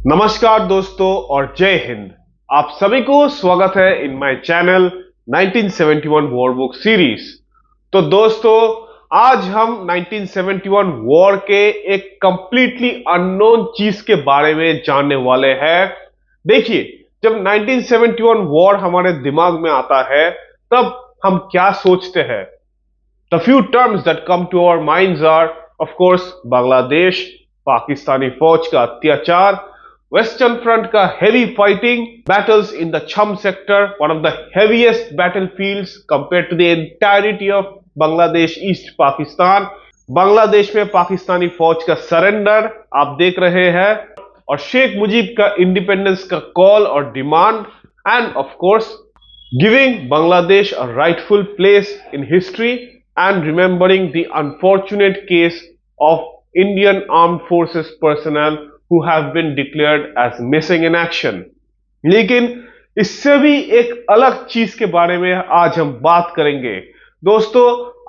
नमस्कार दोस्तों और जय हिंद। आप सभी को स्वागत है in my channel 1971 war book series. तो दोस्तों, आज हम 1971 वॉर के एक कंप्लीटली अननोन चीज के बारे में जानने वाले हैं। देखिए, जब 1971 वॉर हमारे दिमाग में आता है तब हम क्या सोचते हैं? The few terms that come to our minds are of course Bangladesh, Pakistani फौज का अत्याचार, वेस्टर्न फ्रंट का heavy fighting, battles in the Cham sector, one of the heaviest battlefields compared to the entirety of Bangladesh, East Pakistan. Bangladesh में पाकिस्तानी फौज का surrender आप देख रहे हैं, और शेख मुजीब का इंडिपेंडेंस का कॉल और demand, end of course giving Bangladesh a rightful place in history and remembering the unfortunate case of Indian armed forces personal who have been declared as missing in action. लेकिन इससे भी एक अलग चीज के बारे में आज हम बात करेंगे। दोस्तों,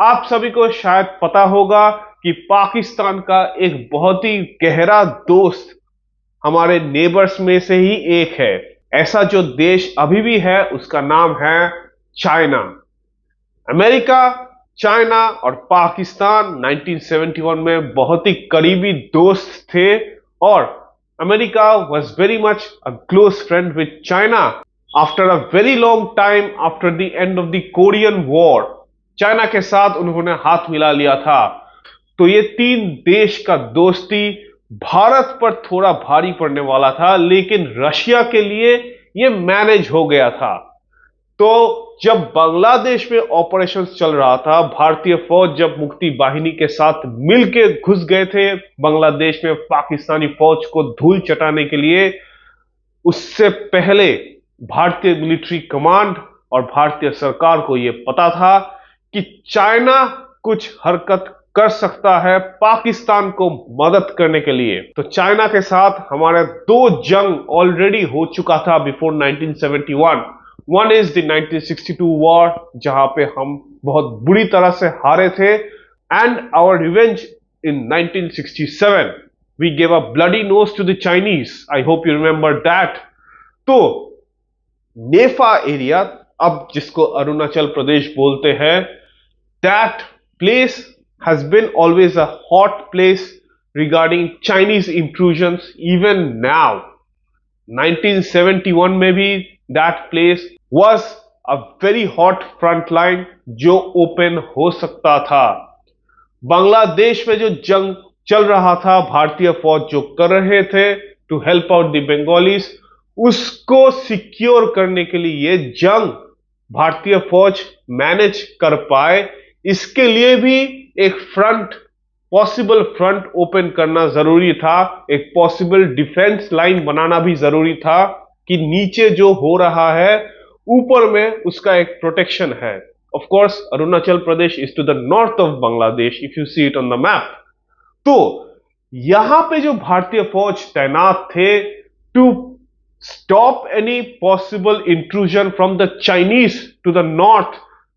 आप सभी को शायद पता होगा कि पाकिस्तान का एक बहुत ही गहरा दोस्त हमारे नेबर्स में से ही एक है। ऐसा जो देश अभी भी है उसका नाम है चाइना। अमेरिका, चाइना और पाकिस्तान 1971 में बहुत ही करीबी दोस्त थे, और America was very much a close friend with China. After a very long time, after the end of the Korean War, China के साथ उन्होंने हाथ मिला लिया था। तो ये तीन देश का दोस्ती भारत पर थोड़ा भारी पड़ने वाला था, लेकिन रशिया के लिए ये मैनेज हो गया था। तो जब बांग्लादेश में ऑपरेशंस चल रहा था, भारतीय फौज जब मुक्ति वाहिनी के साथ मिलके घुस गए थे बांग्लादेश में पाकिस्तानी फौज को धूल चटाने के लिए, उससे पहले भारतीय मिलिट्री कमांड और भारतीय सरकार को यह पता था कि चाइना कुछ हरकत कर सकता है पाकिस्तान को मदद करने के लिए। तो चाइना के साथ हमारे दो जंग ऑलरेडी हो चुका था before 1971। One is the 1962 war, जहां पे हम बहुत बुरी तरह से हारे थे, and our revenge in 1967. We gave a bloody nose to the Chinese. I hope you remember that. तो नेफा एरिया, अब जिसको अरुणाचल प्रदेश बोलते हैं, that place has been always a hot place regarding Chinese intrusions even now. 1971 में भी that place was a very hot front line जो open हो सकता था। बांग्लादेश में जो जंग चल रहा था, भारतीय फौज जो कर रहे थे to help out the Bengalis, उसको सिक्योर करने के लिए ये जंग भारतीय फौज मैनेज कर पाए, इसके लिए भी एक फ्रंट, पॉसिबल फ्रंट ओपन करना जरूरी था। एक पॉसिबल डिफेंस लाइन बनाना भी जरूरी था कि नीचे जो हो रहा है ऊपर में उसका एक प्रोटेक्शन है। Of course Arunachal Pradesh is to the north of Bangladesh if you see it on the map. तो यहां पे जो भारतीय फौज तैनात थे to stop any possible intrusion from the Chinese to the north,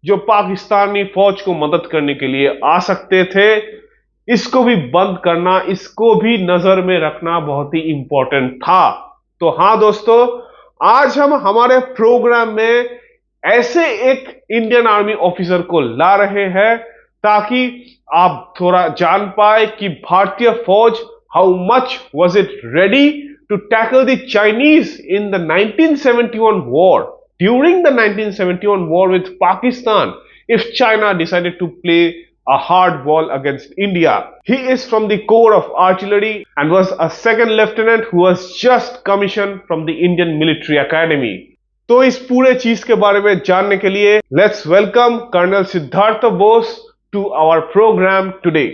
जो पाकिस्तानी फौज को मदद करने के लिए आ सकते थे, इसको भी बंद करना, इसको भी नजर में रखना बहुत ही इंपॉर्टेंट था। तो हां दोस्तों, आज हम हमारे प्रोग्राम में ऐसे एक इंडियन आर्मी ऑफिसर को ला रहे हैं ताकि आप थोड़ा जान पाए कि भारतीय फौज how much was it ready to tackle the Chinese in the 1971 war, during the 1971 war with Pakistan, if China decided to play a hard ball against India. He is from the Corps of Artillery and was a second lieutenant who was just commissioned from the Indian Military Academy. तो इस पूरे चीज के बारे में जानने के लिए let's welcome Colonel Siddhartha Bose to our program today.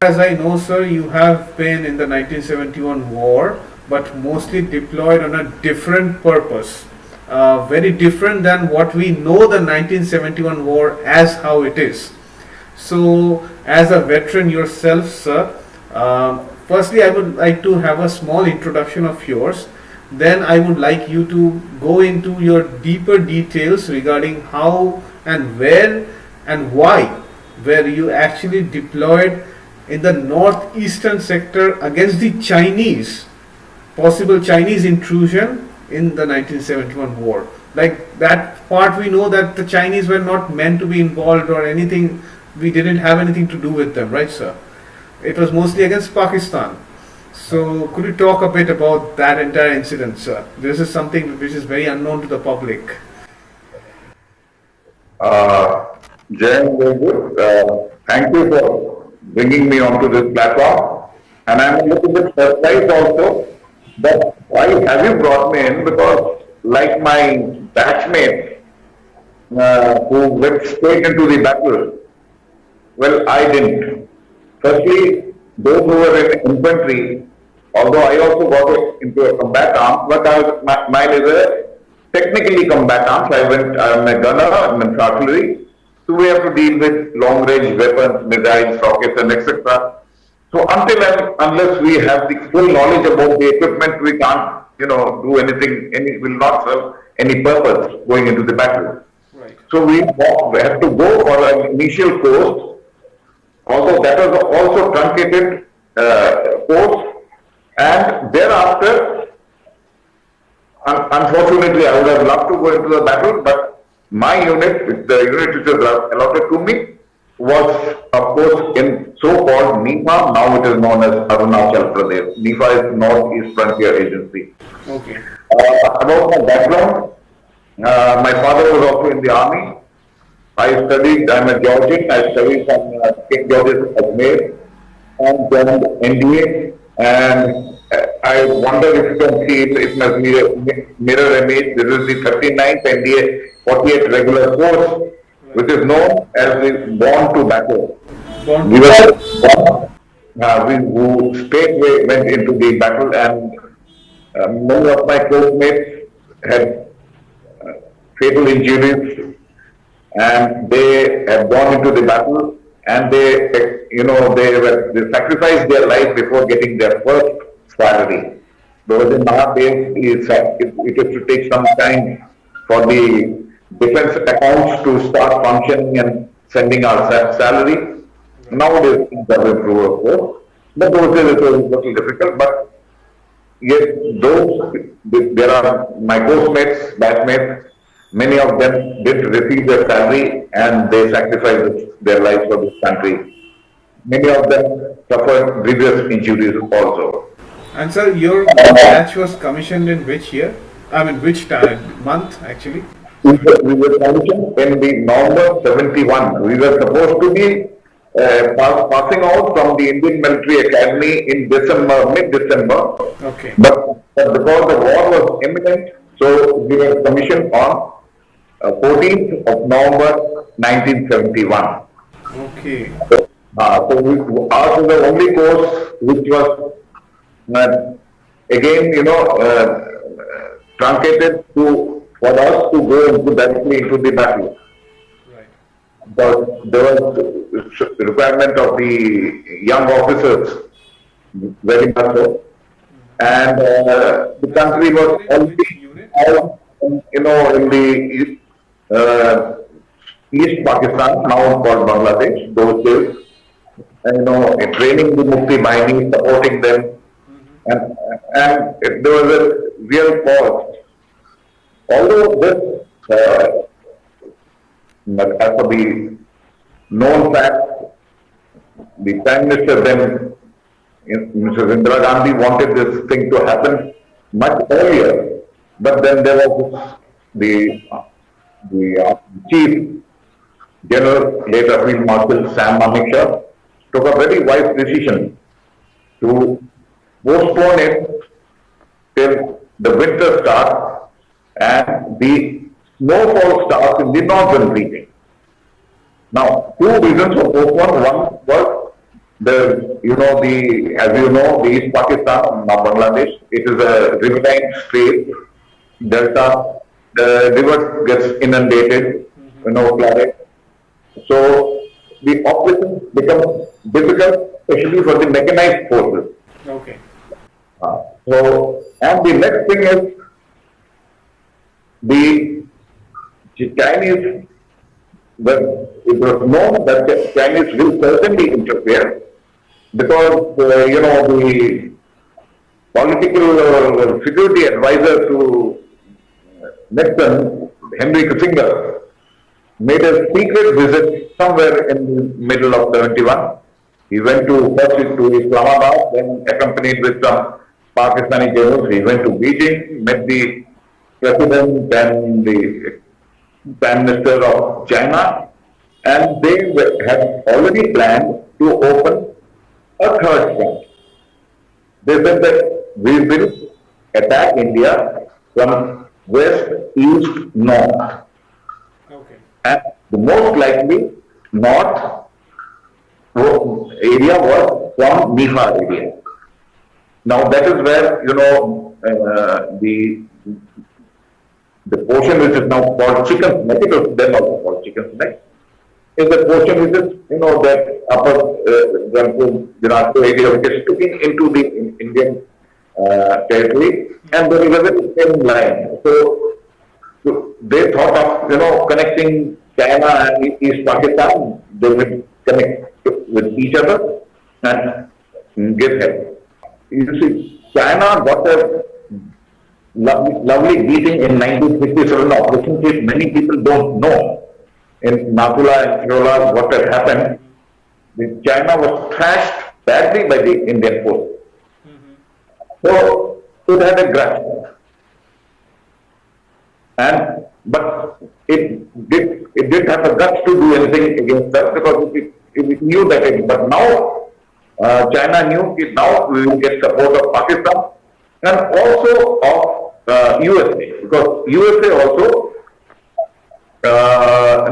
As I know, sir, you have been in the 1971 war, but mostly deployed on a different purpose. Very different than what we know the 1971 war as how it is. So, as a veteran yourself, sir, firstly I would like to have a small introduction of yours. Then I would like you to go into your deeper details regarding how and where and why were you actually deployed in the northeastern sector against the Chinese possible Chinese intrusion in the 1971 war. Like that part, we know that the Chinese were not meant to be involved or anything. We didn't have anything to do with them, right, sir? It was mostly against Pakistan. So, could you talk a bit about that entire incident, sir? This is something which is very unknown to the public. Jay, very good. Thank you for bringing me onto this platform. And I'm a little bit surprised also that why have you brought me in, because like my batchmates who went straight into the battle, well, I didn't. Firstly, those who were in infantry, although I also got into a combat arms, but mine is a technically combat arms. I'm a gunner, I'm an artillery, so we have to deal with long range weapons, missiles, rockets, and etc. So until and unless we have the full knowledge about the equipment, we can't, do anything. Will not serve any purpose going into the battle. Right. So we have to go for an initial course. Although that was also truncated course, and thereafter, unfortunately, I would have loved to go into the battle, but my unit, the unit which was allotted to me, was of course in so-called NEFA. Now it is known as Arunachal Pradesh. NEFA is Northeast Frontier Agency. Okay. About my background, my father was also in the army. I'm a Georgian, I studied from King George's Ajmer and joined NDA, and I wonder if you can see it must be a mirror image. This is the 39th NDA 48 regular force, which is known as the Born to Battle. We were we who straightway went into the battle, and many of my close mates had fatal injuries, and they have gone into the battle, and they sacrificed their life before getting their first salary. Because in our days, it is to take some time for the defense accounts to start functioning and sending our salary. Nowadays, things have improved, of course. But those days it was a little difficult. But yes, there are my course-mates, batchmates. Many of them did receive their salary and they sacrificed their lives for this country. Many of them suffered grievous injuries also. And sir, your batch was commissioned in which year? I mean, which month actually? We were commissioned in the November 71. We were supposed to be passing out from the Indian Military Academy in mid-December. Okay. But because the war was imminent, so we were commissioned on 14th of November 1971. Okay. So ours was the only course which was again, truncated for us to go directly into the battle. Right. But there was the requirement of the young officers very much so. And the country was already in the East Pakistan, now called Bangladesh, those days, and training the Mufti Bahini, supporting them, and there was a real cause. Although this, as for the known fact, the Prime Minister then, Mrs. Indira Gandhi, wanted this thing to happen much earlier, but then there was the Chief General, later Field Marshal Sam Manekshaw, took a very wise decision to postpone it till the winter starts and the snowfall starts in the northern region. Now, two reasons for postpone. One was the East Pakistan, now Bangladesh, it is a riverine strait, delta, the river gets inundated, flooded. So the operations become difficult, especially for the mechanized forces. Okay. And the next thing is the Chinese, it was known that the Chinese will certainly interfere because, political security advisor to Nixon, Henry Kissinger, made a secret visit somewhere in the middle of 71. He went first to Islamabad, then accompanied with some Pakistani generals. He went to Beijing, met the president and the prime minister of China, and they had already planned to open a third front. They said that we will attack India from west, east, north. Okay. And the most likely north area was from NEFA area. Now that is where, the portion which is now called chicken neck, it was then also called chicken neck, is the portion which is, that upper Ranpur area which is looking into the Indian territory, and there is a very thin line. So they thought of, connecting China and East Pakistan. They would connect with each other and give help. You see, China got a lovely beating in 1967 operation, which many people don't know. In Nakula and Shiola, what had happened, China was thrashed badly by the Indian force. So it had a grudge. But it did have a guts to do anything against us because it knew that but now China knew that now we will get support of Pakistan and also of USA, because USA also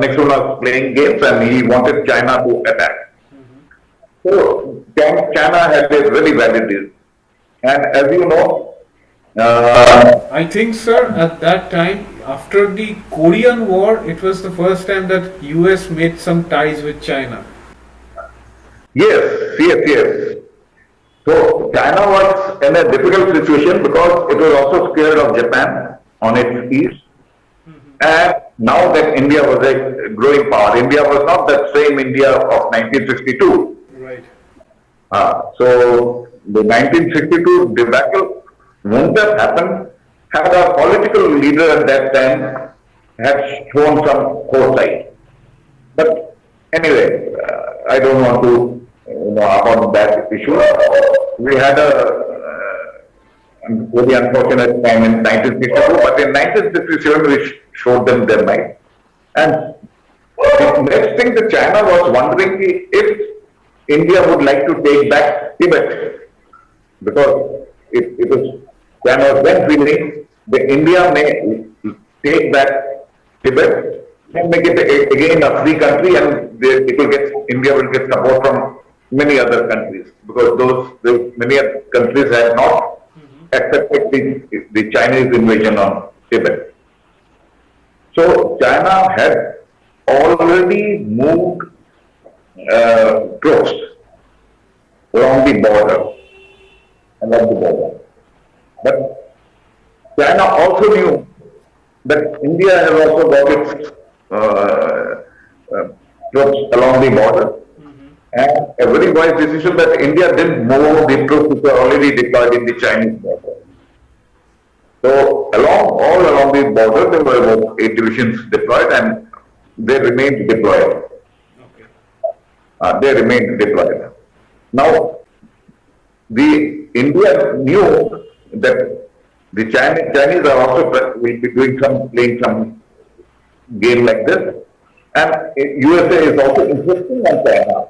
Nixon was playing games and he wanted China to attack. So China had a very valid deal. And as you know, I think, sir, at that time, after the Korean War, it was the first time that US made some ties with China. yes. So China was in a difficult situation because it was also scared of Japan on its east. And now that India was a growing power, India was not that same India of 1962. Right. So the 1962 debacle, when that happened, had a political leader at that time had shown some foresight. But anyway, I don't want to about that issue. We had a very unfortunate time in 1962, but in 1967 we showed them their might. And the next thing that China was wondering if India would like to take back Tibet, because it was China was then feeling that India may take back Tibet and make it again a free country, and India will get support from many other countries, because many other countries had not accepted the Chinese invasion on Tibet. So China had already moved troops along the border. But China also knew that India has also got its troops along the border. And a very wise decision that India didn't move the troops which were already deployed in the Chinese border. So all along the border, there were about 8 divisions deployed, and they remained deployed. They remained deployed. Now, India knew that the Chinese are also will be playing some game like this, and USA is also insisting on China.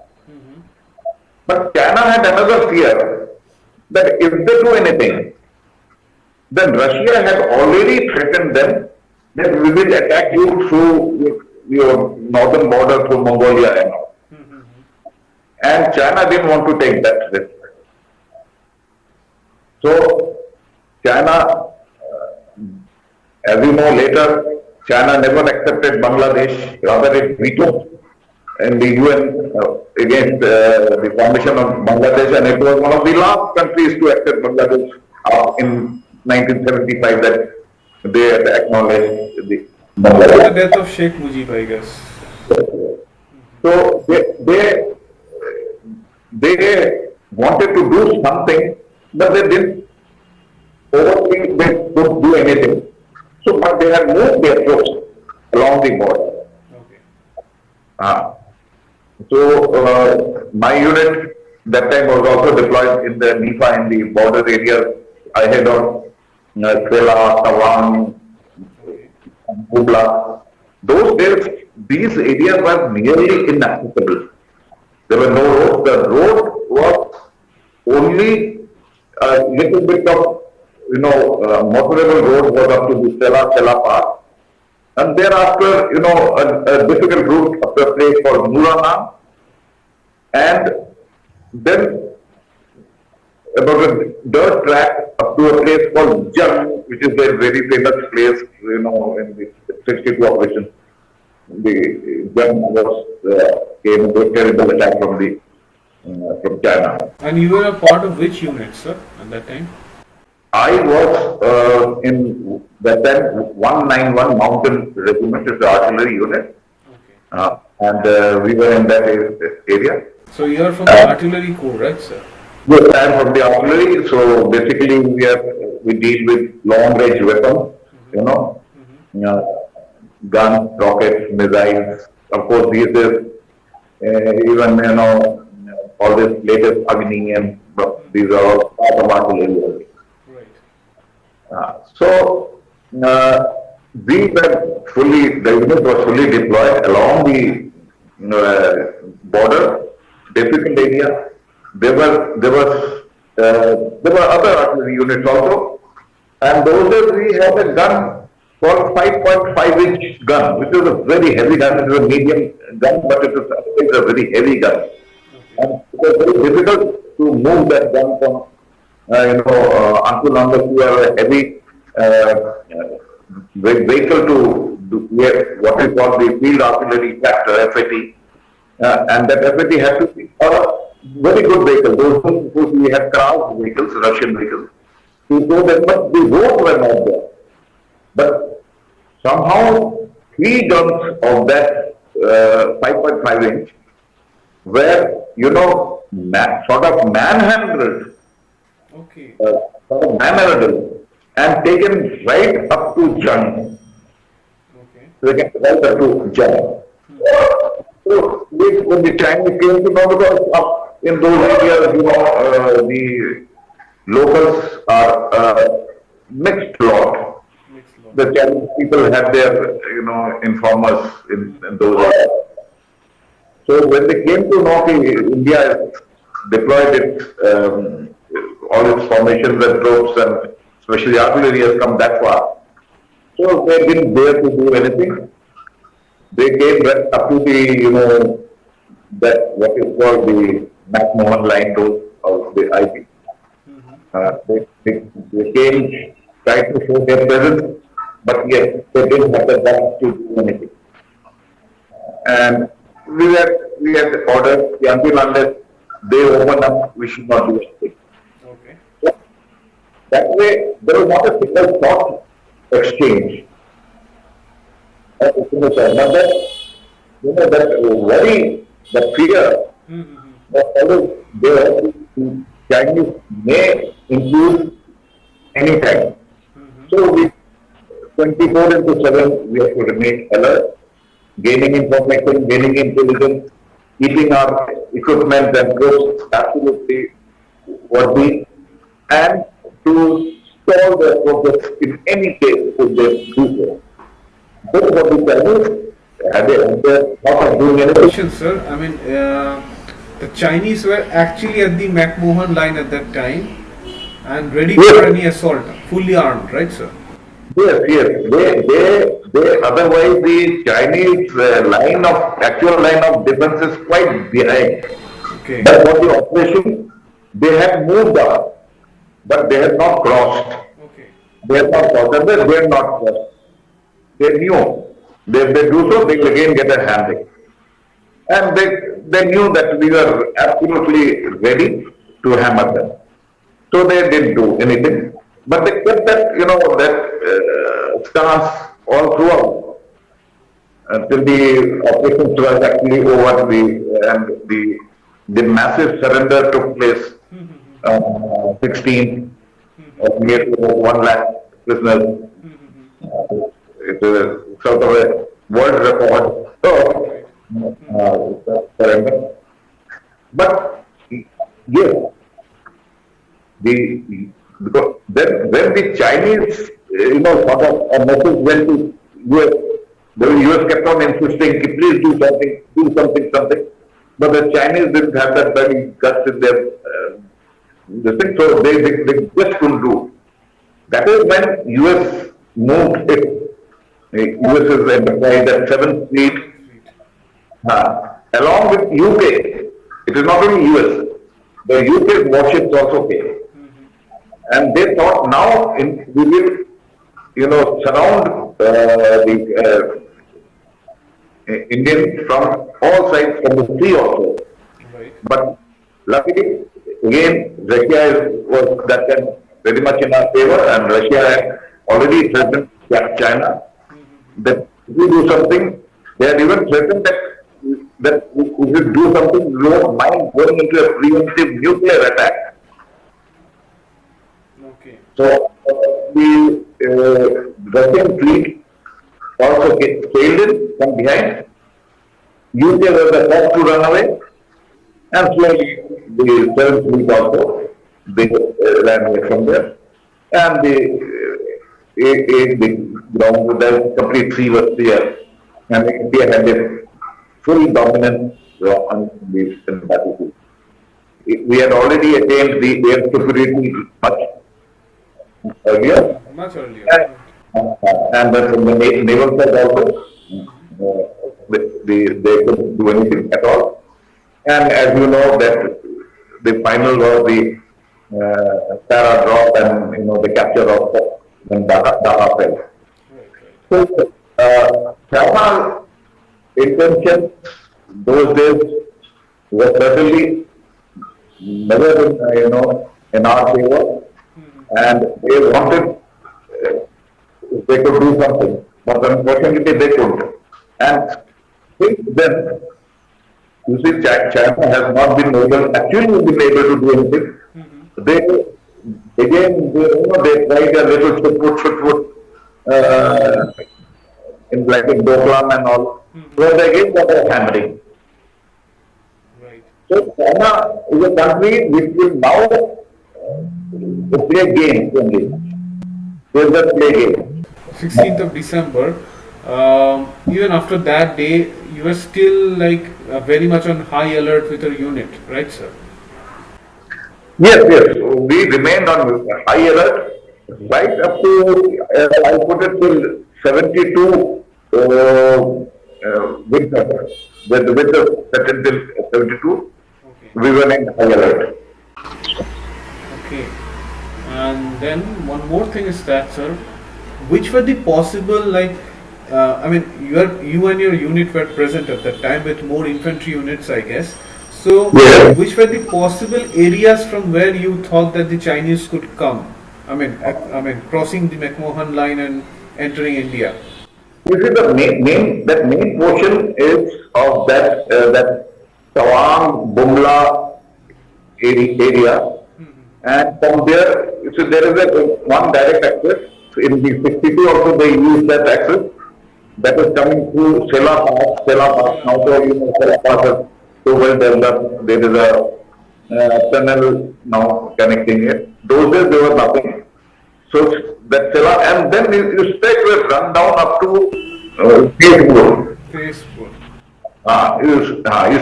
But China had another fear that if they do anything, then Russia had already threatened them that we will attack you through your northern border through Mongolia and all. And China didn't want to take that risk. So China, as you know later, China never accepted Bangladesh, rather it vetoed in the UN against the formation of Bangladesh, and it was one of the last countries to accept Bangladesh in 1975 that they had acknowledged the Bangladesh. The death of Sheikh Mujib, I guess. So they wanted to do something, but they didn't overly they could do anything. So, but they had moved their troops along the border. Okay. Uh, my unit that time was also deployed in the NEFA in the border areas ahead of Trela, Tawang, Bugla. Those days, these areas were nearly inaccessible. There were no roads. The road was only a little bit of, motorable road was up to the Stella Pass. And thereafter, a difficult route up to a place called Murana. And then about a dirt track up to a place called Jung, which is a very famous place, in the 62 operation. The Jung came into a terrible attack from China. And you were a part of which unit, sir, at that time? I was in that time 191 Mountain Regiment, is the artillery unit, Okay. and we were in that area. So you are from the artillery corps, right, sir? Yes, I am from the artillery. So basically, we deal with long range weapons, guns, rockets, missiles. Of course, these days, even all this latest Agni, and these are all part of artillery. We were the unit was fully deployed along the border, difficult area. There were other artillery units also, and those days we had a gun called 5.5-inch gun, which is a very heavy gun. It is a medium gun, but it is a very heavy gun, and it was very difficult to move that gun from until you have a heavy vehicle to what we call the field artillery tractor, FAT, and that FAT had to be a very good vehicle. Those we had crowd vehicles, Russian vehicles, to go there, but the roads were not there. But somehow 3 guns of that 5.5-inch were, sort of manhandled. Okay. Manhandled and taken right up to Jung. Okay. Taken right up to Jung. So when the Chinese came to know, because in those areas, the locals are mixed lot. The Chinese people had their, informers in those areas. So when they came to know India deployed all its formations and troops, and especially artillery has come that far, so they didn't dare to do anything. They came right up to the, that what is called the Mac Mohan Line of the IP. They came, tried to show their presence, but yes, they didn't have the guts to do anything. And we had orders, until unless they open up, we should not do anything. Okay. So, that way, there was not a single thought exchange. But that, that worry, that fear, that always there, the Chinese may include any time. So we 24/7 we have to remain alert, gaining information, gaining intelligence, keeping our equipment and troops absolutely worthy, and to stall their progress in any case if they do so. This is what the Chinese had not doing anything. Question, sir. I mean, the Chinese were actually at the Mac Mohan line at that time and ready for any assault, fully armed, right, sir? Yes. They otherwise the Chinese actual line of defense is quite behind. Okay. But for the operation, they had moved up, but they had not crossed. Okay. They had not crossed, and they had not crossed. They knew. If they do so, they will again get a handing. And they knew that we were absolutely ready to hammer them. So they didn't do anything. But they kept that, stance all throughout until the operations was actually over. The massive surrender took place 16th of near to 1 lakh prisoners. It's a sort of a world record. So, but yes, because then when the Chinese, sort of a message went to US, the US kept on insisting, please do something. But the Chinese didn't have that very guts in their the thing, so they just couldn't do. That is when US moved it. The US is enterprise at 7th Fleet, along with UK. It is not only US. The UK warships also came. And they thought now we will, surround the Indians from all sides, from the sea also. Right. But luckily, again, Russia was that time very much in our favor, and Russia had already threatened China that if we do something, they had even threatened that we should do something, we don't mind going into a preemptive nuclear attack. Okay. So the Russian fleet also sailed in from behind. UK was the first to run away, and slowly the 7th fleet also they ran away from there, and the ground with the complete sea was there, and India had a full dominance on the battlefield. We had already attained the air superiority much earlier. Much earlier. And then from the naval side also, they couldn't do anything at all. And as you know, that the final was the Sarah drop and the capture of when Dhaka fell. So China's intention those days was certainly never in our favor, and they wanted they could do something, but unfortunately they couldn't. And since then, you see, China has not been able to do anything. They again, they tried a little foot in like in Doklam and all, where they again got a hammering. Right. So China is a country which will now play games only. They just play games. 16th of December, even after that day, you were still like very much on high alert with your unit, right, sir? Yes. We remained on high alert right up to, I put it till 72 winter. When the winter set until 72, Okay. we were in high alert. Okay. And then one more thing is that, sir, which were the possible you and your unit were present at that time with more infantry units, I guess. So, Yes. which were the possible areas from where you thought that the Chinese could come? I mean, crossing the Mac Mohan Line and entering India. You see, the main portion is of that Tawang, Bumla area. And from there, so there is one direct access. In the 62 also they use that access. That is coming through Sela Pass. Now Sela Pass is so well developed. There is a tunnel now connecting it. Those days there was nothing. So that Sela, and then you straight will run down up to Tezpur. Facebook. You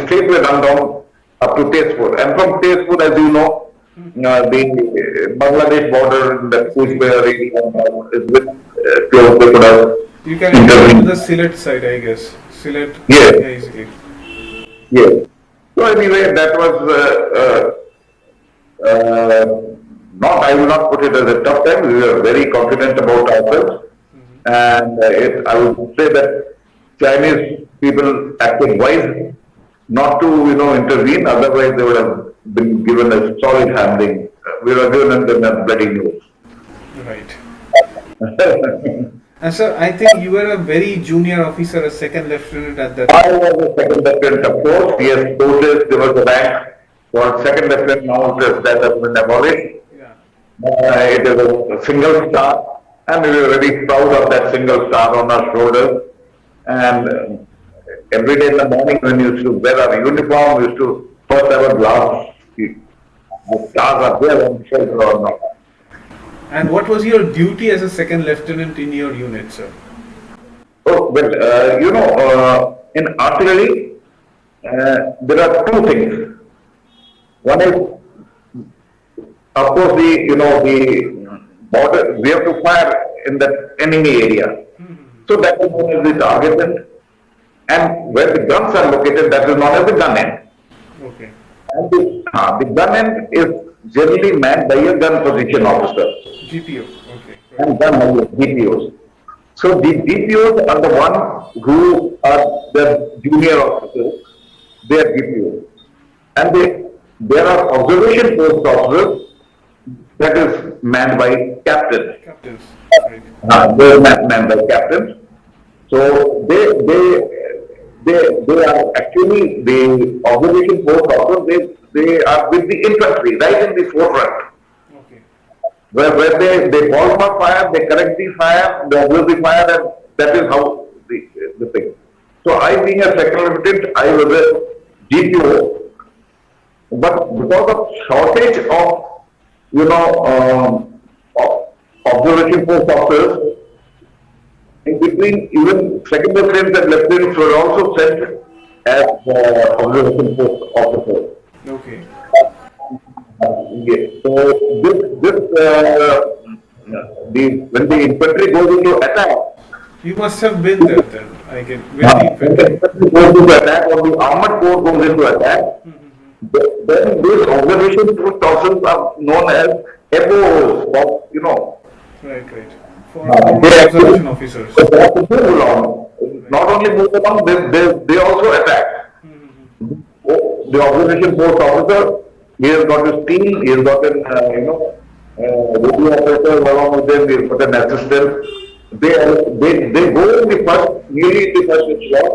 straight will run down up to Tezpur. And from Tezpur, as you know, the Bangladesh border, the Kuzbeh area is with close. They could have You can enter to the Sylhet side, I guess. Sylhet. Yes. Yeah, easily. Yes. So anyway, that was not. I will not put it as a tough time. We were very confident about ourselves, and I would say that Chinese people acted wise not to intervene. Otherwise, they would have been given a solid handling. We were given them a bloody news. Right. And sir, I think you were a very junior officer, a second lieutenant at that time. I was a second lieutenant, of course. Yes, those days there was a rank for second lieutenant. Now that has been abolished. Yeah. It is a single star, and we were very proud of that single star on our shoulders. And every day in the morning when we used to wear our uniform, we used to first have a glass. The stars are there on the shoulder or not. And what was your duty as a second lieutenant in your unit, sir? Oh, well, in artillery, there are two things. One is, of course, the border, we have to fire in the enemy area. So that is known as the target end. And where the guns are located, that is known as the gun end. Okay. And the gun end is generally manned by a gun position officer GPO. Okay. and gun DPOs. So the DPOs are the one who are the junior officers, they are DPOs. And there are observation post officers that is manned by captains. Captains. Right. They are manned by captains. So they are actually the observation post officers, they are with the infantry, right in the forefront. Okay. Where they call for fire, they correct the fire, they observe the fire, and that is how the thing. So I being a second lieutenant, I was a GPO, but because of shortage of, observation post officers, in between even second lieutenants and lieutenants were also sent as observation post officers. Okay. Yes. So when the infantry goes into attack, You must have been there then. I can. With the when the infantry. infantry goes into attack or the armored corps goes into attack, then these observation post officers are known as FOs, Right. Right. For they observation officers. they have to move along. Not only move along, they also attack. The observation post officer, he has got his team, he has got an, radio operator along with them, he has got an assistant. They go in the first, nearly the first shot,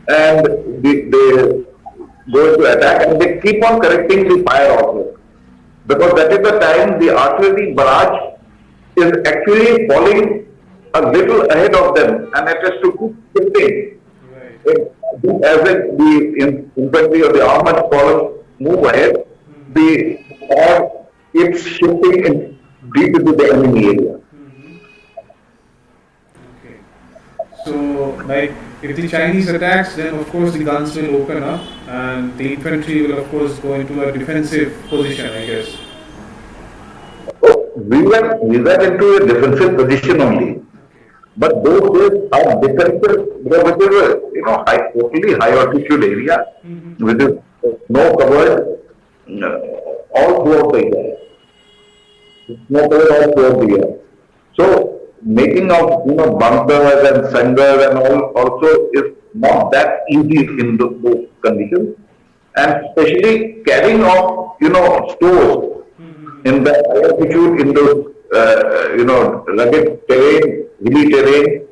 and they go into attack, and they keep on correcting the fire also. Because that is the time the artillery barrage is actually falling a little ahead of them, and it has to keep shifting. Right. As the infantry or the armored column move ahead, the fire keeps shifting in deep into the enemy area. Okay. So, like, if the Chinese attacks, then of course the guns will open up, and the infantry will of course go into a defensive position, I guess. So we were into a defensive position only. But those days are defensive because it is a totally high altitude area with snow covered all throughout the year. Snow covered all throughout the year. So making of bunkers and sangars and all also is not that easy in those conditions, and especially carrying of stores in the high altitude in those rugged terrain, hilly terrain,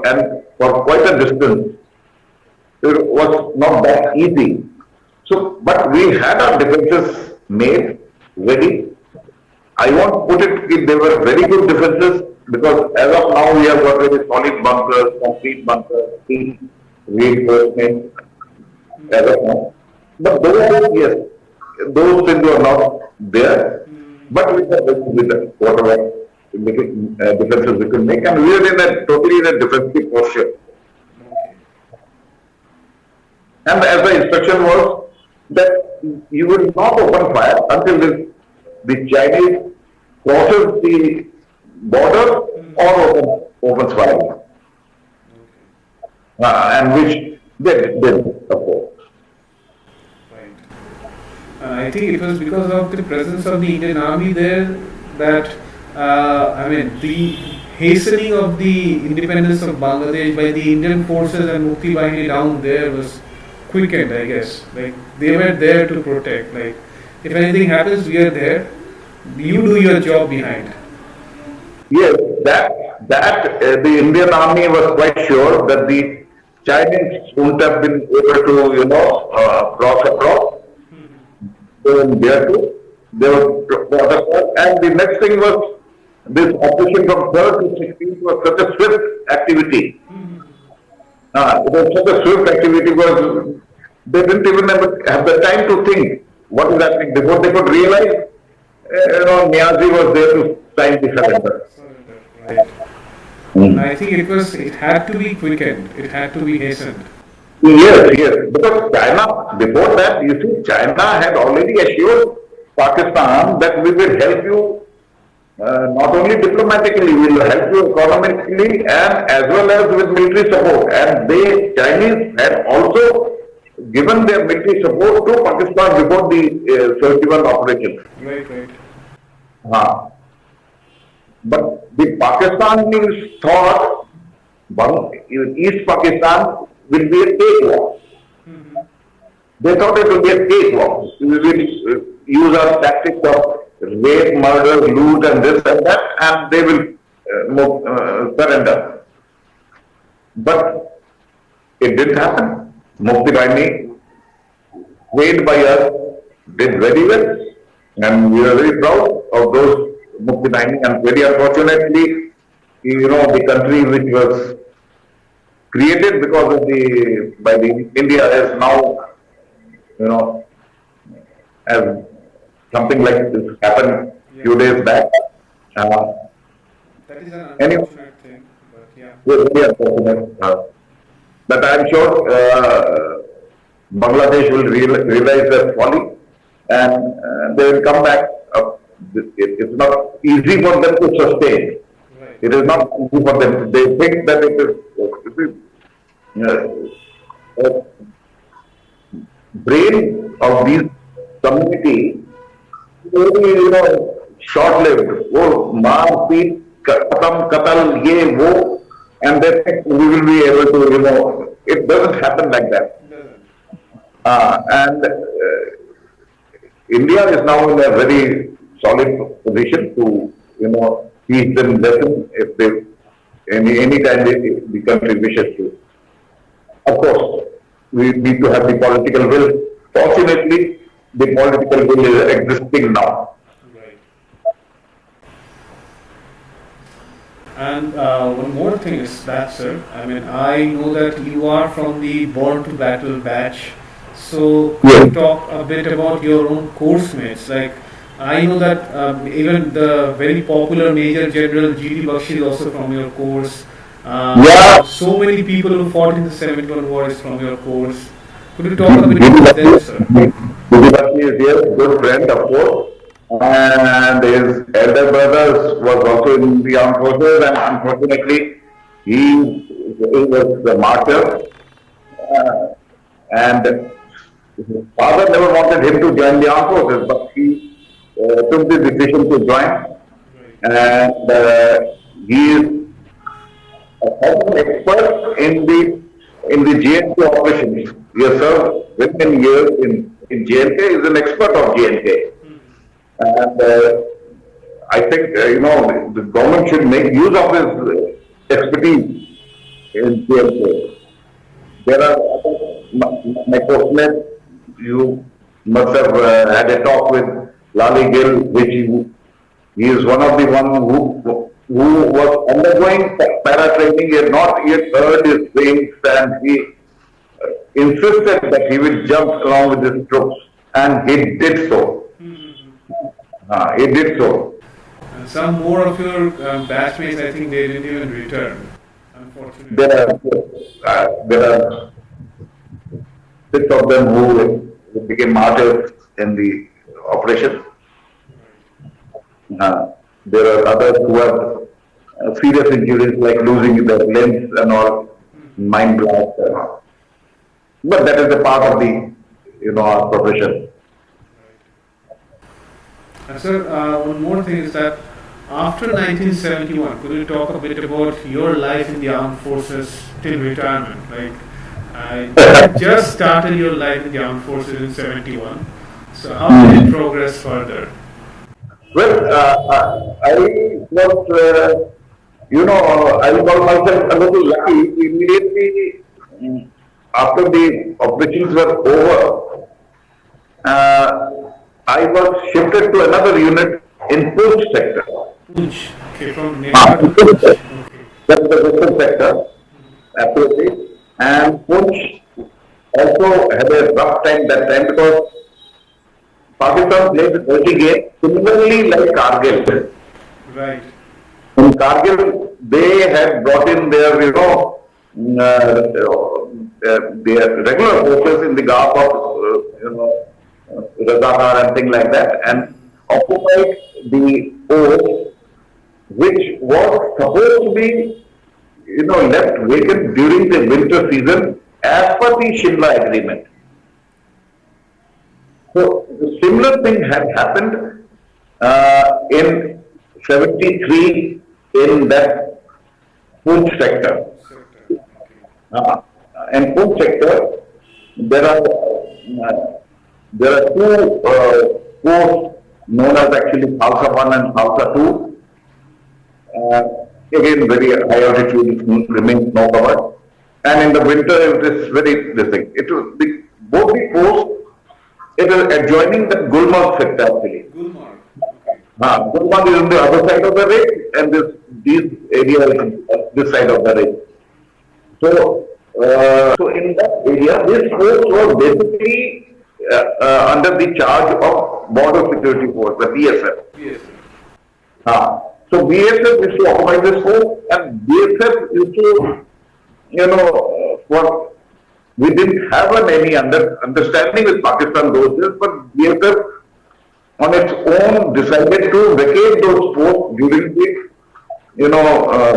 and for quite a distance, it was not that easy. So, but we had our defenses made ready. I won't put it, they were very good defenses because as of now we have got very solid bunkers, concrete bunkers, steel reinforcement as of now. But those things were not there. But with whatever defenses we could make, and we were totally in a defensive posture. And as the instruction was that you will not open fire until the Chinese crosses the border or opens fire. And which they did, of course. I think it was because of the presence of the Indian Army there that, the hastening of the independence of Bangladesh by the Indian forces and Mukti Bahini down there was quickened, I guess. Like, they were there to protect. Like, if anything happens, we are there. You do your job behind. Yes, that the Indian Army was quite sure that the Chinese wouldn't have been able to, cross across. There too. There was the other part. And the next thing was this operation from 3rd to 16th was such a swift activity. It was such a swift activity because they didn't even have the time to think what is happening. Before they could realize, Niazi was there to sign the surrender. Right. I think it had to be quickened, it had to be hastened. Yes, yes. Because China, before that, you see, China had already assured Pakistan that we will help you not only diplomatically, we will help you economically and as well as with military support. And they, Chinese, had also given their military support to Pakistan before the 31 operation. Right, right. But the Pakistanis thought East Pakistan will be a cakewalk. They thought it will be a cakewalk. We will use our tactics of rape, murder, loot, and this and that, and they will surrender. But it didn't happen. Mufti Raini, trained by us, did very well, and we are very proud of those Mufti Raini. And very unfortunately, the country which was created because of by the India is now, as something like this happened few days back. That is an unfortunate thing, but yeah. Very unfortunate. But I'm sure Bangladesh will realize their folly and they will come back. It's not easy for them to sustain. Right. It is not easy for them. They think that brain of these community very, short-lived. वो मार पीट खत्म कत्ल ये वो, and they think we will be able to, it doesn't happen like that. And India is now in a very solid position to, teach them lesson if they, any time the country wishes to. Of course, we need to have the political will. Fortunately, the political will is existing now. Right. And one more thing is that, sir, I mean, I know that you are from the Born to Battle batch. So, could you talk a bit about your own course mates? Like, I know that even the very popular Major General G.D. Bakshi is also from your course. So many people who fought in the 71 war is from your course. Could you talk a bit about them, sir? G.D. Bakshi is here, good friend, of course. And his elder brother was also in the armed forces, and unfortunately, he was the martyr. And his father never wanted him to join the armed forces, but he took the decision to join. And he is an expert in the JNK operations. He has served many years in JNK. He is an expert of JNK. And I think, the government should make use of his expertise in JNK. There are my postmates, you must have had a talk with Lali Gill, which he is one of the one who was undergoing para-training. He had not yet earned his wings, and he insisted that he will jump along with his troops, and he did so. He did so. And some more of your batchmates, I think they didn't even return, unfortunately. There are 6 of them who became martyrs in the operation. There are others who have serious injuries like losing their limbs and all, mind blast. But that is a part of the, our profession. Sir, one more thing is that after 1971, could you talk a bit about your life in the armed forces till retirement? Like, you just started your life in the armed forces in 71. So how did it progress further? Well, I was, I will call myself a little lucky. Immediately after the operations were over, I was shifted to another unit in Poonch sector. Punch. Okay, from Ah, NEFA to Punch. Okay. that's the western sector, absolutely. And Poonch also had a rough time that time because Pakistan played a dirty game, similarly like Kargil. Right. In Kargil, they had brought in their, their regular forces in the garb of, Razakar and things like that, and occupied the post, which was supposed to be, left vacant during the winter season as per the Shimla agreement. So, the similar thing had happened in 73 in that food sector. In food sector, there are two posts known as actually Khalsa 1 and Khalsa 2. Again, very high altitude remains snow covered. And in the winter, it is very this thing. It was both the posts. It is adjoining the Gulmarg sector actually. Gulmarg. Gulmarg is on the other side of the range, and these areas is this side of the range. So, so in that area, this force was basically under the charge of Border Security Force, the BSF. Yes. So BSF used to occupy this force, and BSF used to, we didn't have any understanding with Pakistan those days, but BSF on its own decided to vacate those forts during the,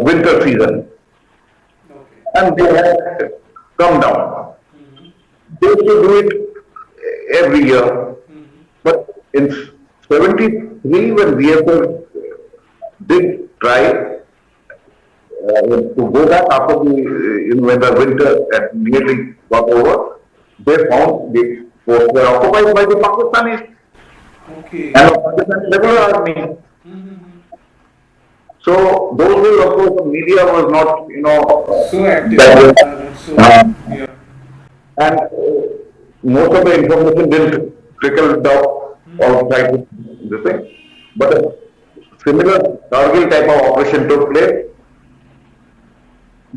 winter season. Okay. And they had come down. They used to do it every year. But in 73, when BSF did try to go back after the, when the winter had nearly got over, they found the forts were occupied by the Pakistanis Okay. and the Pakistani regular army. So those days, of course, the media was not, So active. So, yeah. and most of the information didn't trickle down outside this thing. But a similar Kargil type of operation took place.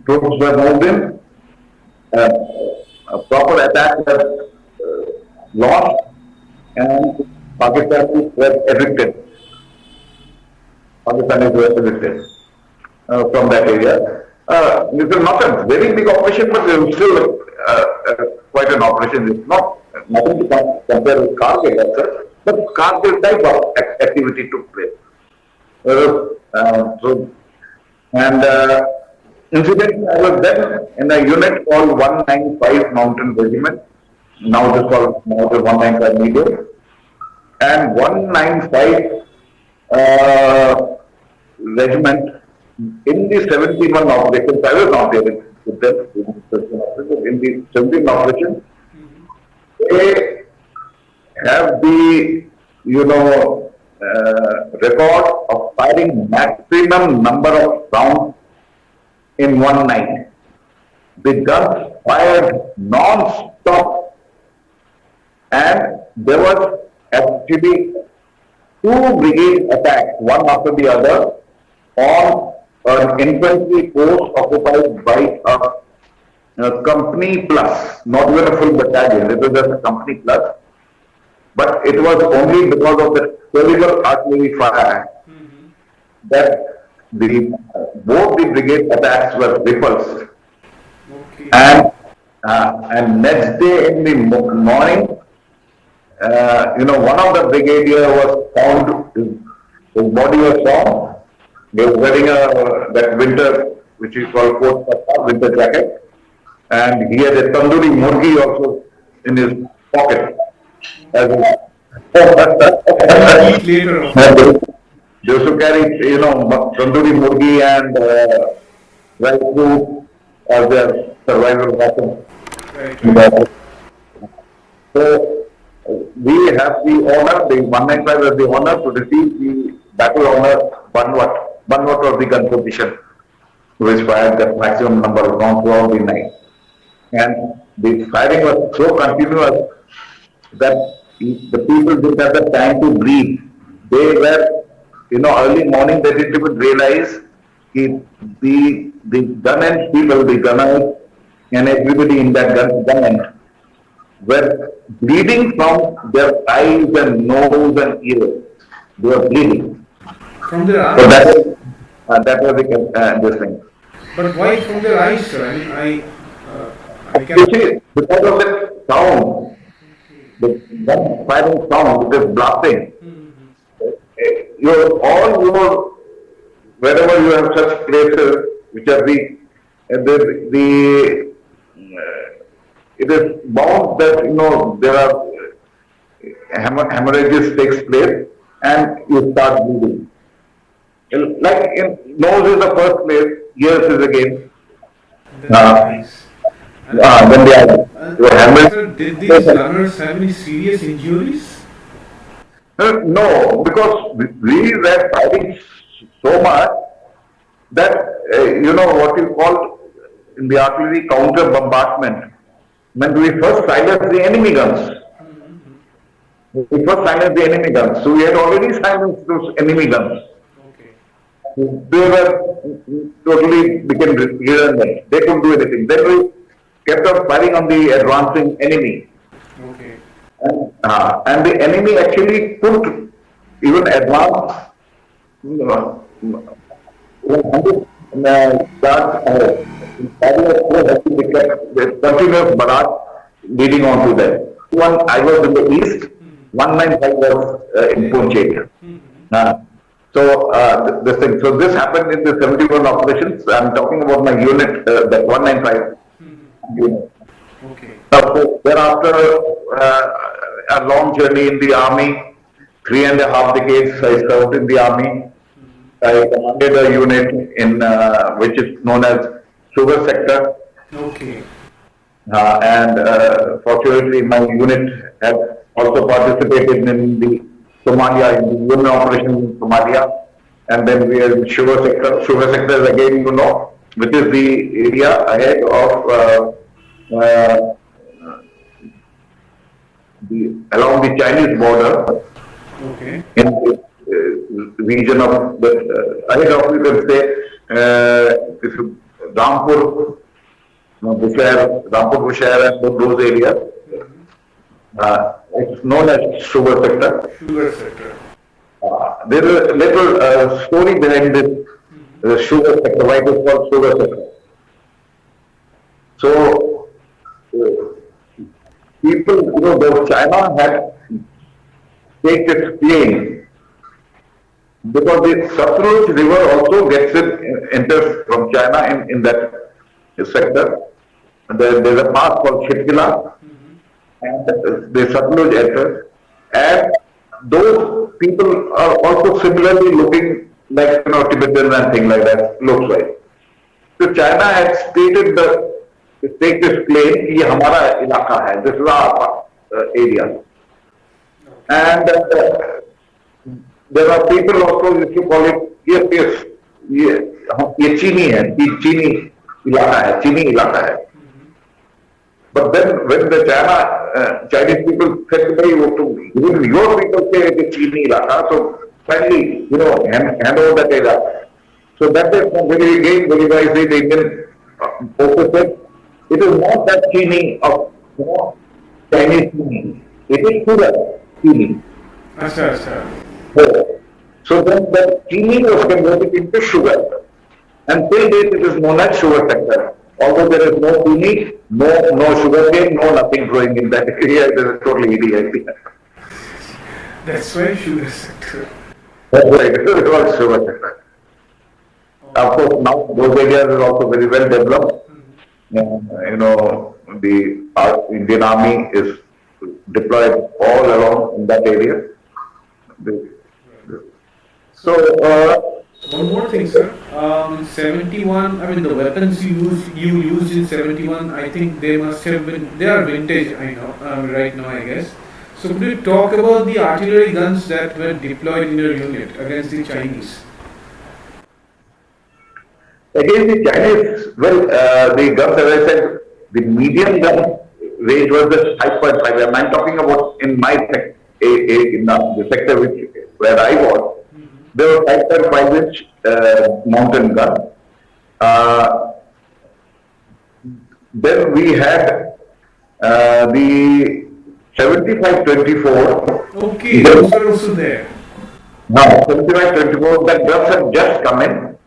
Troops were moved in, a proper attack was launched, and Pakistanis were evicted. Pakistanis were evicted from that area. This is not a very big operation, but it was still quite an operation. It's not nothing to compare with Kargil as such, but Kargil type of activity took place. Incidentally, I was then in a unit called 195 Mountain Regiment. Now it is called 195 Medium. And 195 Regiment in the 71 operations, I was not there with them in the 17 operations. They have the, record of firing maximum number of rounds in one night. The guns fired non-stop, and there was actually two brigade attacks, one after the other, on an infantry post occupied by a company plus, not even a full battalion, it was just a company plus. But it was only because of the terrible artillery fire that both the brigade attacks were repulsed. Okay. And next day in the morning, one of the brigadier was found, his body was found. He was wearing that winter, which is called winter jacket, and he had a tandoori murgi also in his pocket. Eat later on. They used to carry, tandoori murgi and rice soup as their survival weapon. Right. So we have the honor, the 195 has the honor to receive the battle honor Banwat. Banwat was the gun position which fired the maximum number of rounds throughout the night. And the firing was so continuous that The people didn't have the time to breathe. They were, early morning they didn't even realize the gun end people, the gunners, and everybody in that gun end were bleeding from their eyes and nose and ears. They were bleeding. From their So eyes? that was this thing. But why from their eyes, sir? I mean, I You can. see, because of that sound, the gun firing sound, this blasting, wherever you have such places which are it is bound that, there are hemorrhages takes place and you start bleeding. Like in nose is the first place, ears is again. Then the eyes. And, Then the sir, did these runners have any serious injuries? no, because we were fighting so much that, what you call in the artillery counter bombardment. When we first silenced the enemy guns. We first silenced the enemy guns. So we had already silenced those enemy guns. Okay. They were totally became redundant. They couldn't do anything. Then we kept on firing on the advancing enemy. Okay. And the enemy actually could even advance 100 yards the continuous barrage leading on to them. I was in the east, 195 was in Poonch area. So this happened in the 71 operations. I'm talking about my unit, that 195 unit. Okay. So thereafter, a long journey in the army, 3.5 decades I served in the army. I commanded a unit in which is known as sugar sector. Okay. And fortunately, my unit has also participated in the Somalia, in the UN operation in Somalia. And then we are in sugar sector. Sugar sector is again, which is the area ahead of along the Chinese border. Okay. In the region of the ahead of, you can say, this Rampur, Rampur Bushehr and those areas. It's known as sugar sector. Sugar sector. There is a little story behind this sugar sector, why it is called sugar sector. So, people, though China had taken its claim, because the Satluj river also gets its enters from China in that sector. There's a pass called Chitkila, and the Satluj enters. And those people are also similarly looking like, Tibetans and things like that, looks like. So China had stated take this claim, ये हमारा इलाका है, this is our area. And there are people also used to call it, yes, ये चीनी है, चीनी इलाका है. But then when the Chinese people said to me, even your people say it is Chini Ilaka, so finally, hand over that area. So that is very wisely the Indian officer said, it is not that Chini of Chinese Chini, it is sugar Chini. So then the Chini was converted into sugar. And till date it is known as sugar sector. Although there is no chini, no sugar cane, no nothing growing in that area, it is a totally idiot. That's why sugar sector. That's right, it is called sugar sector. Of course, now those areas are also very well developed. The Indian Army is deployed all along in that area. So, one more thing, sir. 71. I mean, the weapons you used in 71. I think they must have been. They are vintage. I know. Right now, I guess. So, could you talk about the artillery guns that were deployed in your unit against the Chinese? Against the Chinese, well, the guns, as I said, the medium gun range was just 5.5, and I'm talking about in my in the sector where I was, there were 5.5 inch mountain gun. Uh, then we had the 75-24. Okay, those are also there. Now, 75-24, that guns had just come in.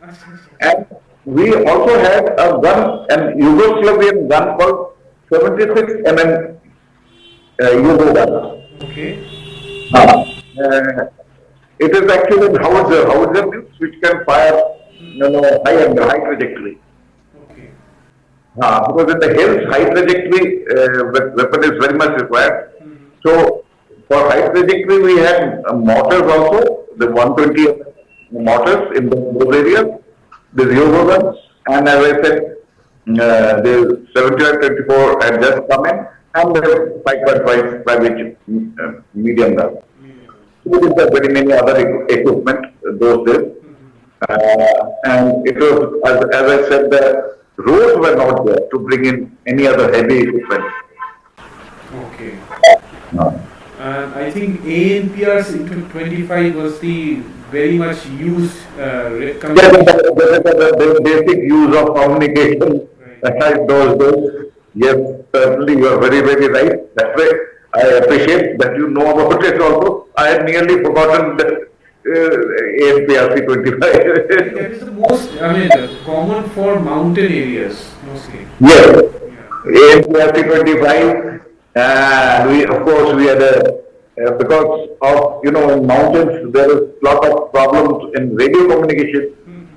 And we also had a gun, an Yugoslavian gun called 76 mm Yugo gun. Okay. It is actually a howitzer means which can fire, high trajectory. Okay. Because in the hills, high trajectory weapon is very much required. So for high trajectory, we had mortars also, the 120 mortars in those areas, the Yugo guns, and as I said, the 75-24 had just come in, and the 5.5 inch medium gun. So there were very many other equipment those days, and it was, as I said, the roads were not there to bring in any other heavy equipment. Okay. No. And I think ANPR's into 25 was the very much used Yes, the basic use of communication in those days. Yes, certainly you are very, very right. That's why I appreciate that you know about it also. I had nearly forgotten that ANPRC 25. That is the most, common for mountain areas mostly. Yes, Yeah. ANPRC 25. And we, of course, we had because of, in mountains, there is a lot of problems in radio communication.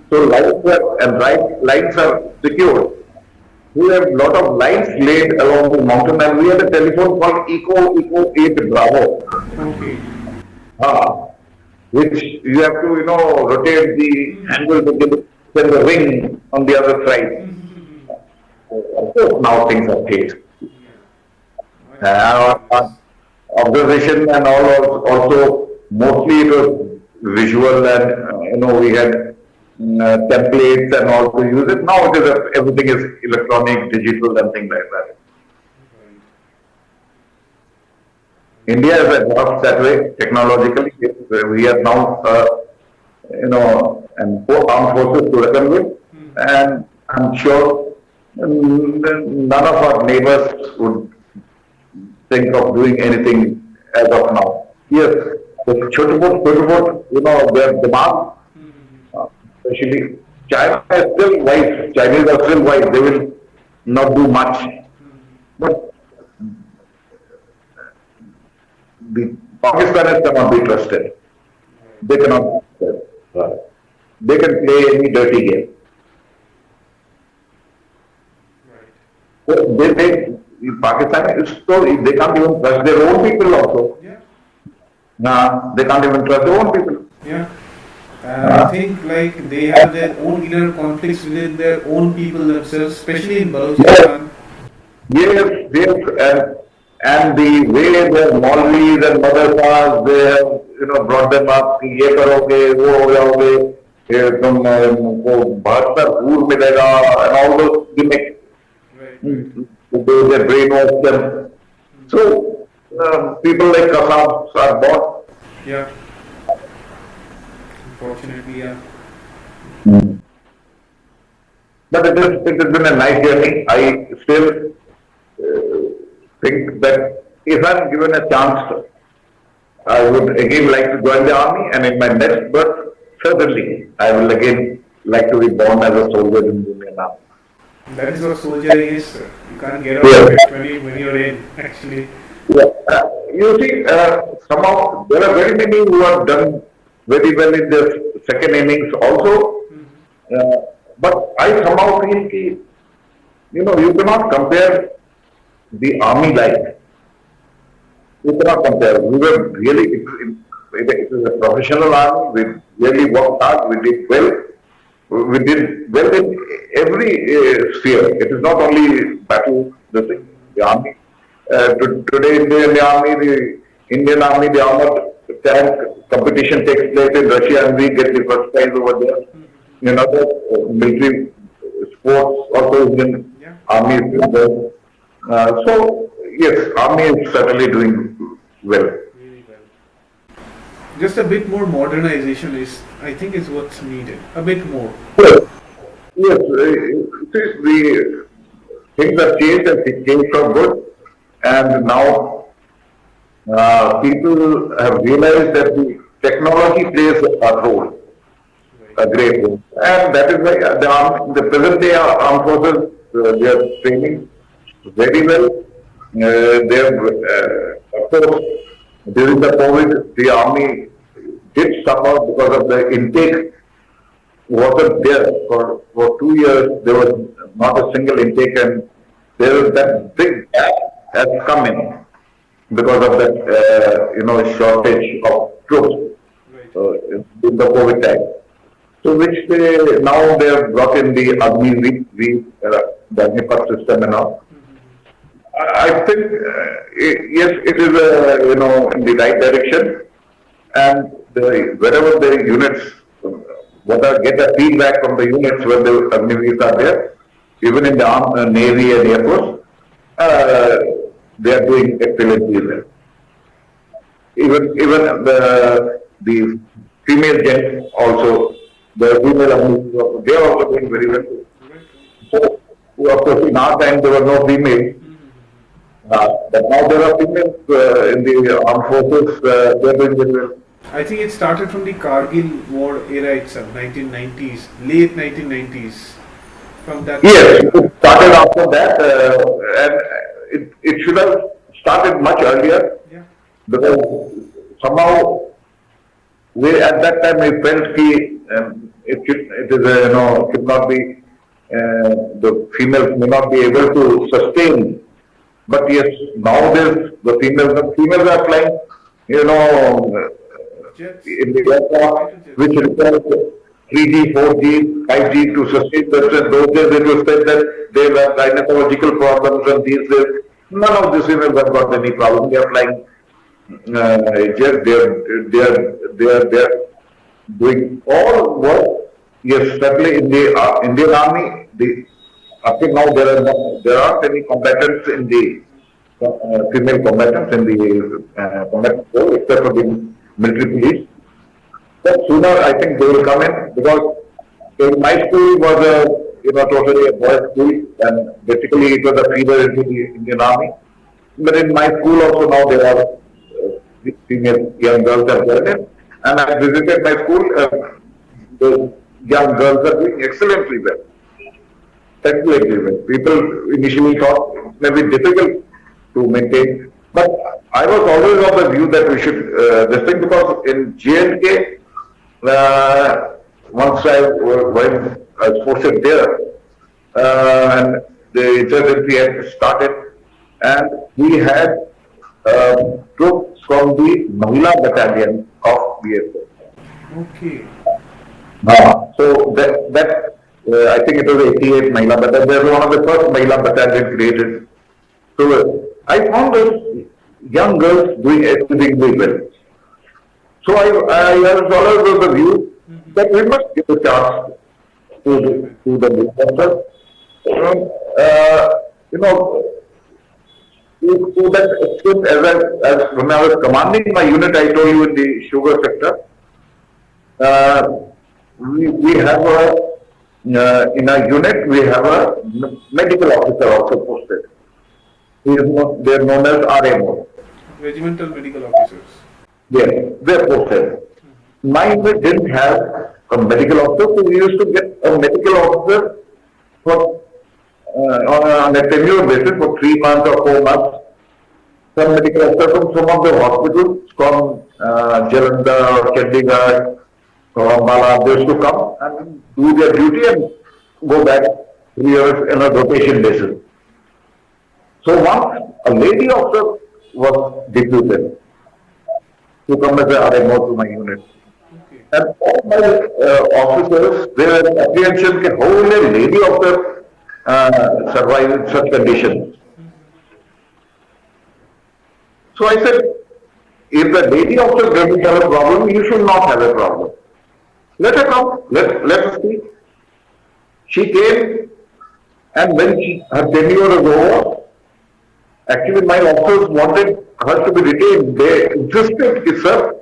So lines are secured. We have a lot of lines laid along the mountain, and we had a telephone called Eco 8 Bravo. Okay. Which you have to, rotate the angle to get the ring on the other side. Of course, now things have changed. Observation and all also mostly it was visual, and we had templates and all to use it. Now it is everything is electronic, digital, and things like that. India is advanced that way technologically. We are now, and armed forces to reckon with, and I'm sure none of our neighbors would think of doing anything as of now. Yes, the Chotaput, their demand, especially China is still wise. Chinese are still wise. They will not do much. But the Pakistanis cannot be trusted. They cannot be trusted. They can play any dirty game. So Pakistan is so they can't even trust their own people also. Yeah. They can't even trust their own people. Yeah. I think like they have their own inner conflicts within their own people themselves, especially in Balochistan. Yes, and the way their Maulvis and madrasas, they have brought them up. ये करोगे, वो हो जाओगे, तुमको 72 भूल मिलेगा, and all those gimmicks. They brainwash them. So people like Kasabs are born. Yeah. Unfortunately, yeah. But it has been a nice journey. I still think that if I'm given a chance, I would again like to join the army, and in my next birth, certainly I will again like to be born as a soldier in the Indian Army. That is what soldiering is, sir. You can't get out of it when you're in, actually. Yeah. You see, somehow there are very many who have done very well in their second innings also. But I somehow feel that, you cannot compare the army life. You cannot compare. We were really, it is a professional army. We really worked hard. We did well. We did well in every sphere. It is not only battle, the army. Today in the army, the Indian Army, the armored tank competition takes place in Russia, and we get the first prize over there. In other military sports, also Indian Army is there. So, yes, army is certainly doing well. Really well. Just a bit more modernization is, I think, is what's needed. A bit more. Yes, yes, see, the things have changed and it changed for good, and now people have realized that the technology plays a role, a great role, and that is why the present day armed forces they are training very well. They have, of course, during the COVID, the army did suffer because of the intake wasn't there for 2 years. There was not a single intake, and there is that big gap has come in because of that shortage of troops in the COVID time. So which they have brought in the the NEFA system and all. I think yes, it is in the right direction, and wherever the units get the feedback from the units when the Agniveers are there, even in the Navy and Air Force, they are doing excellently well. Even the female gents also, the female Agniveers, they are also doing very well. So, of course, in our time there were no females. But now there are females in the armed forces, they are doing very well. I think it started from the Kargil war era itself, 1990s, late 1990s. From that. Yes, it started after that, and it should have started much earlier. Yeah. Because somehow at that time we felt should not be the females may not be able to sustain. But yes, nowadays the females are flying, in the aircraft, which requires 3G, 4G, 5G to sustain themselves. Those days it was said that they have gynecological problems, and these days none of the females have got any problem. They are flying. They are doing all work. Yes, certainly in the Indian Army, up to now there aren't any combatants in the female combatants in the combat corps, except for the military police. But sooner I think they will come in, because my school was totally a boys' school, and basically it was a feeder into the Indian Army. But in my school also now there are female young girls are there, and I visited my school. The young girls are doing excellently well. Excellently well. People initially thought it may be difficult to maintain, but I was always of the view that we should this thing, because in J&K, once I was posted there, and the insurgency had started, and we had troops from the Mahila battalion of BSF. Okay. So that I think it was 88 Mahila battalion. They were one of the first Mahila battalion created. So I found those young girls doing everything very well. So I was always of the view that we must give a chance to the newcomers. To that extent, as when I was commanding my unit, I told you, in the sugar sector, we have in our unit we have a medical officer also posted. They are known as RMO. Regimental medical officers. Yes, they are posted. My unit didn't have a medical officer, so we used to get a medical officer for on a tenure basis for 3 months or 4 months. Some medical officer from some of the hospitals from Jalandhar or Chandigarh or Ambala, they used to come and do their duty and go back 3 years on a rotation basis. So once a lady officer was deputed to come as a RMO to my unit. Okay. And all my officers, they were apprehension that how will a lady officer survive in such conditions. So I said, if the lady officer doesn't have a problem, you should not have a problem. Let her come, let us see. She came, and when her tenure was over, Actually, my officers wanted her to be retained. They insisted, sir,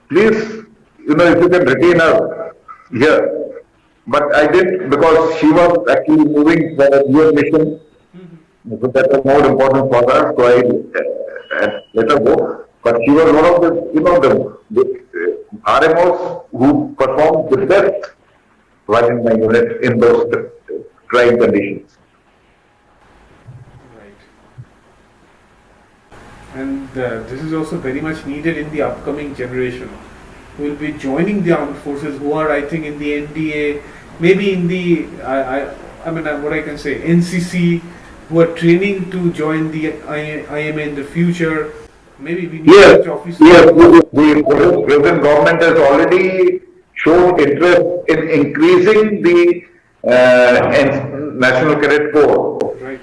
please, if you can retain her here. But I did because she was actually moving for a newer mission. So that was more important for her, so I let her go. But she was one of the RMOs who performed the best while in my unit in those trying conditions. Right. And this is also very much needed in the upcoming generation who will be joining the armed forces, who are, I think, in the NDA, maybe in the, what I can say, NCC, who are training to join the IMA in the future. Maybe we need such officers. Yes, the present government has already shown interest in increasing the National Cadet Corps. Right.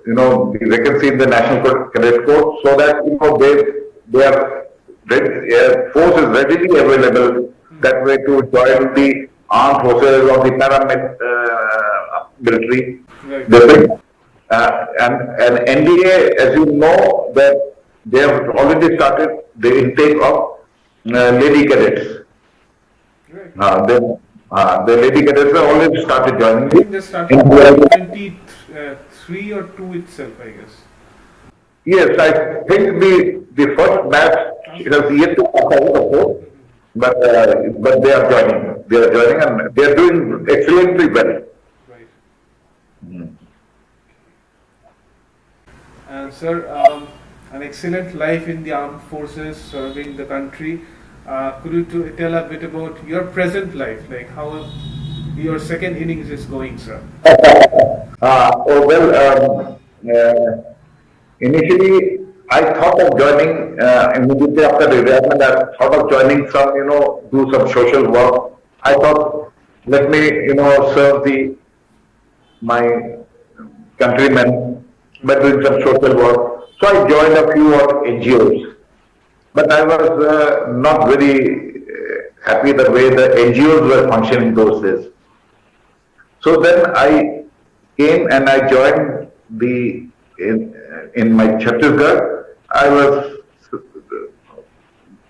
The vacancy in the National Cadet Corps, so that they are force is readily available that way to join the armed forces or the paramilitary. Right. And NDA, as you know, that they have already started the intake of lady cadets. Right. The lady cadets have already started joining. I think they started in 23 or 2 itself, I guess. Yes, I think the first batch has yet to come out, of course, but they are joining. They are joining and they are doing excellently well. Right. Mm. And sir, an excellent life in the armed forces, serving the country. Could you tell a bit about your present life, like how your second innings is going, sir? Initially I thought of joining immediately after retirement. I thought of joining some, do some social work. I thought, let me, serve my countrymen by doing some social work. So I joined a few NGOs, but I was not very happy the way the NGOs were functioning those days. So then I came and I joined in my Chhattisgarh. I was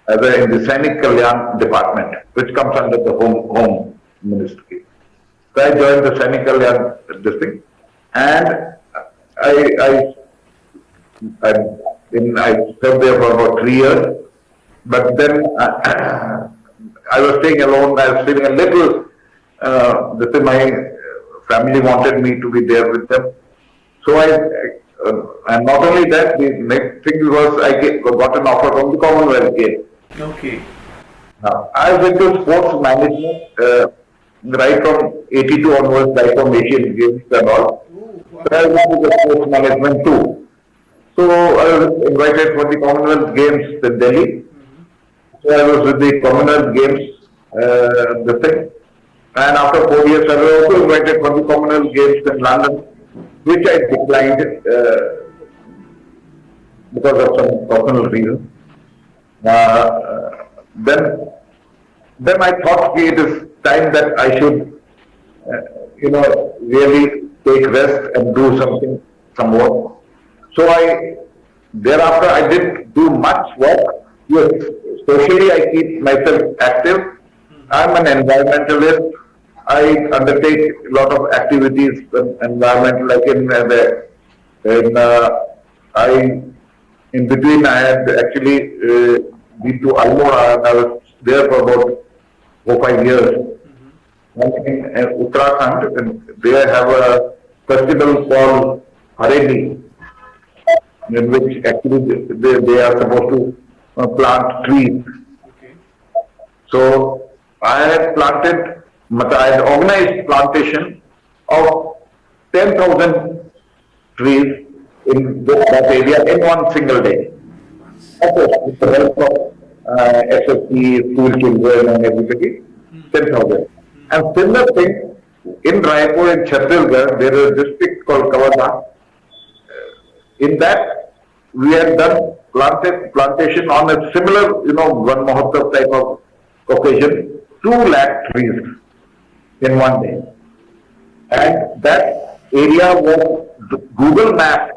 in the Sainik Kalyan department, which comes under the Home Ministry. So I joined the Sainik Kalyan district, and I served there for about 3 years. But then I was staying alone. I was feeling a little. My family wanted me to be there with them. So and not only that, the next thing was I got an offer from the Commonwealth Games. Okay. I was into sports management right from 82 onwards, right from Asian Games and all. Wow. So I went to the sports management too. So I was invited for the Commonwealth Games in Delhi. So I was with the Commonwealth Games, this thing. And after 4 years, I was also invited for the Commonwealth Games in London, which I declined because of some personal reasons. Then I thought it is time that I should, really take rest and do some work. So thereafter I didn't do much work. Yes, socially I keep myself active. I'm an environmentalist. I undertake a lot of activities, environmental, like in between I had actually been to Almora, and I was there for about 4 or 5 years. In Uttarakhand, and they have a festival called Haredi, in which actually they are supposed to plant trees. Okay. So I had organized plantation of 10,000 trees in that area in one single day. Of course, with the help of SSP, school children and everybody, 10,000. And similar thing, in Raipur, in Chhattisgarh, there is a district called Kavarna. In that, we had done plantation on a similar, one Mahotsav type of occasion, 2 lakh trees in one day. And that area was, Google Map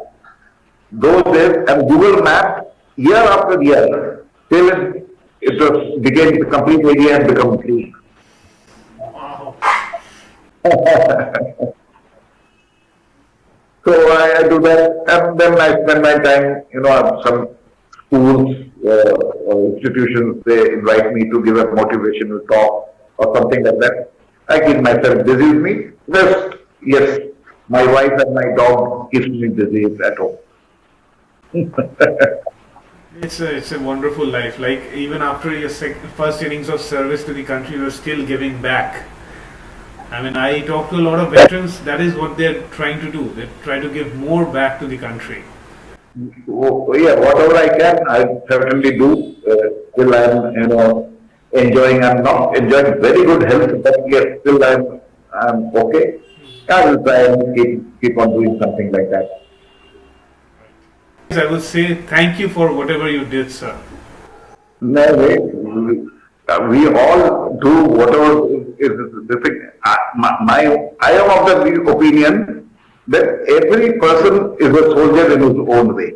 those days, and Google Maps year after year, till it was became the complete area had become free. Wow. So I do that, and then I spend my time, at some schools or institutions, they invite me to give a motivational talk or something like that. I keep myself busy with me. Yes, my wife and my dog keeps me busy at home. It's a wonderful life. Like even after your first innings of service to the country, you're still giving back. I mean, I talk to a lot of veterans. That is what they're trying to do. They try to give more back to the country. Oh, yeah, whatever I can, I certainly do. Still, I'm, enjoying. I'm not enjoying very good health, but yes, still I'm okay. I will try and keep on doing something like that. I would say thank you for whatever you did, sir. No way. We all do whatever is the thing. I am of the opinion that every person is a soldier in his own way.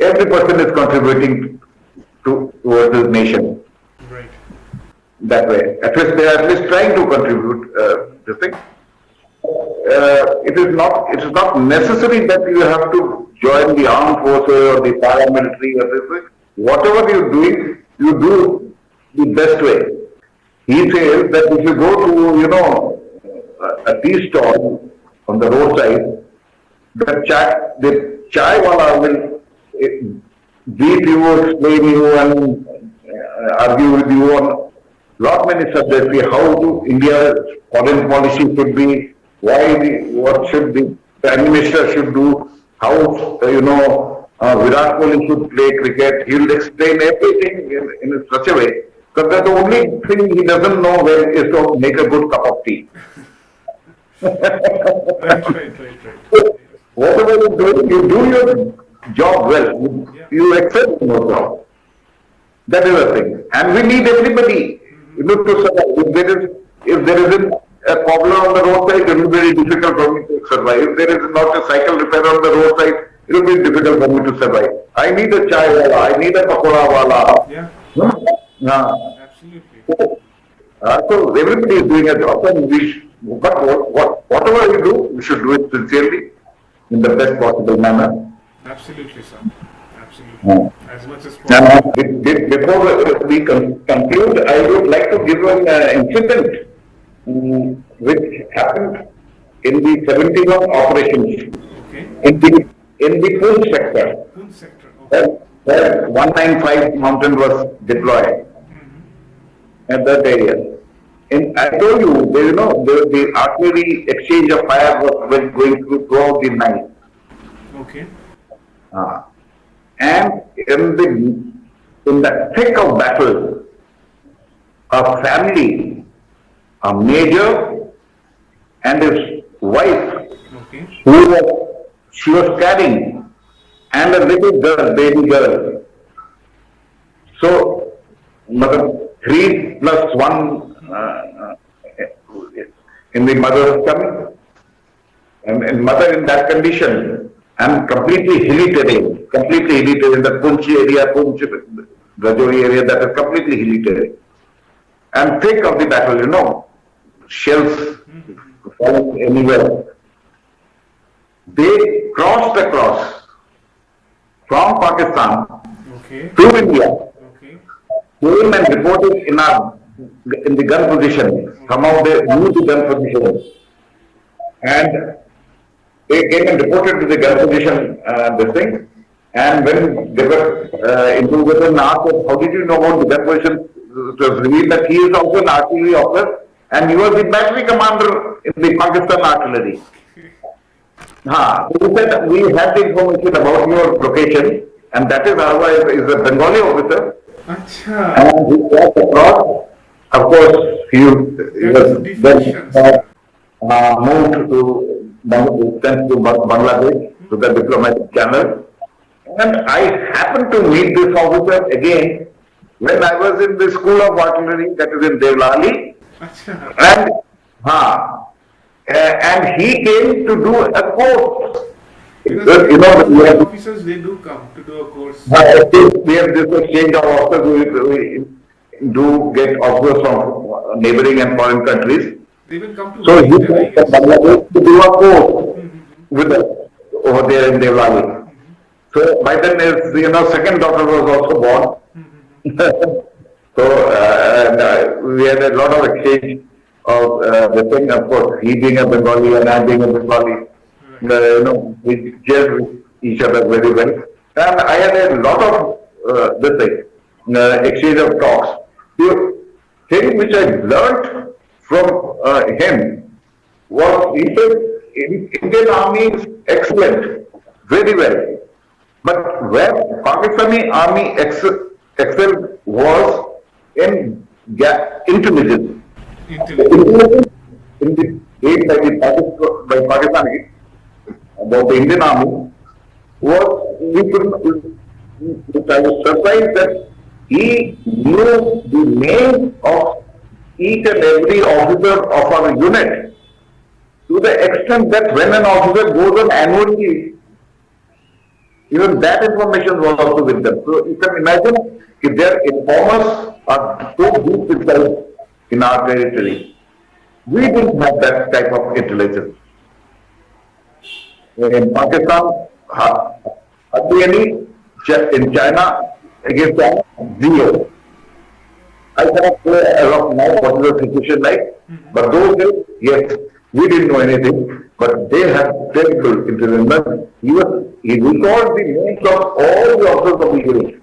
Every person is contributing towards his nation. Right. That way. At least they are at least trying to contribute this thing. It is not necessary that you have to join the armed forces or the paramilitary or this thing. Whatever you're doing, you do the best way. He says that if you go to, a tea stall on the roadside, the chai wala will beat you, explain you and argue with you on lot many subjects, how India's foreign policy should be, what should the Prime Minister should do, how, Virat Kohli should play cricket. He will explain everything in such a way. Because the only thing he doesn't know well is to make a good cup of tea. Right. Whatever you do, you do your job well. You accept your job. That is the thing. And we need everybody to survive. If there isn't a problem on the roadside, it will be very difficult for me to survive. If there is not a cycle repair on the roadside, it will be difficult for me to survive. I need a chai wala, I need a pakoda wala. Yeah. Absolutely. So everybody is doing a job, and whatever we do, we should do it sincerely, in the best possible manner. Absolutely, sir. Absolutely. As much as possible. And before we conclude, I would like to give an incident which happened in the 71 operations in the Poonch sector. Poonch sector. Okay. Where 195 Mountain was deployed at that area. And I told you, the artillery exchange of fire was going throughout the night. Okay. And in the thick of battle, a family, a major and his wife, she was carrying, and a little girl, baby girl. So, 3 plus 1 in the mother's tummy, and mother in that condition, and completely hilly terrain in the Poonch area, Rajouri area, that is completely hilly terrain. And thick of the battle, shells falling anywhere. They crossed across from Pakistan to India, came and reported in the gun position. Somehow they knew the gun position, and they came and reported to the gun position this thing. And when they were interviewed and asked, how did you know about the gun position? It was revealed that he is also an artillery officer, and he was the battery commander in the Pakistan artillery. So he said, we had the information about your location, and that is how I is a Bengali officer. And he crossed across. Of course, he was then moved to Bangladesh to the diplomatic channel. And I happened to meet this officer again when I was in the school of artillery, that is in Devlali. And he came to do a course Because You know, we military have, officers, they do come to do a course. we have this exchange of officers. We do get officers from neighboring and foreign countries. They will come to So he Wellington, I came from guess. Bangladesh to do a course Mm-hmm. with us over there in Devlali. So by then, second daughter was also born. So we had a lot of exchange of the thing. Of course, he being a Bengali and I being a Bengali, we gelled with each other very well. And I had a lot of exchange of talks. The thing which I learnt from him was he said Indian Army is excellent, very well. But where Pakistani Army excelled was in intelligence. Intelligence. In the aid by Pakistani about the Indian Army was which I was surprised that he knew the name of each and every officer of our unit to the extent that when an officer goes on annual leave, even that information was also with them. So you can imagine if their informers are so deep inside in our territory. We didn't have that type of intelligence. In Pakistan, hardly any, in China, against China, zero. I cannot say as of now what is the situation like, but those days, yes, we didn't know anything, but they had terrible intelligence. He recalled the names of all the officers of the unit.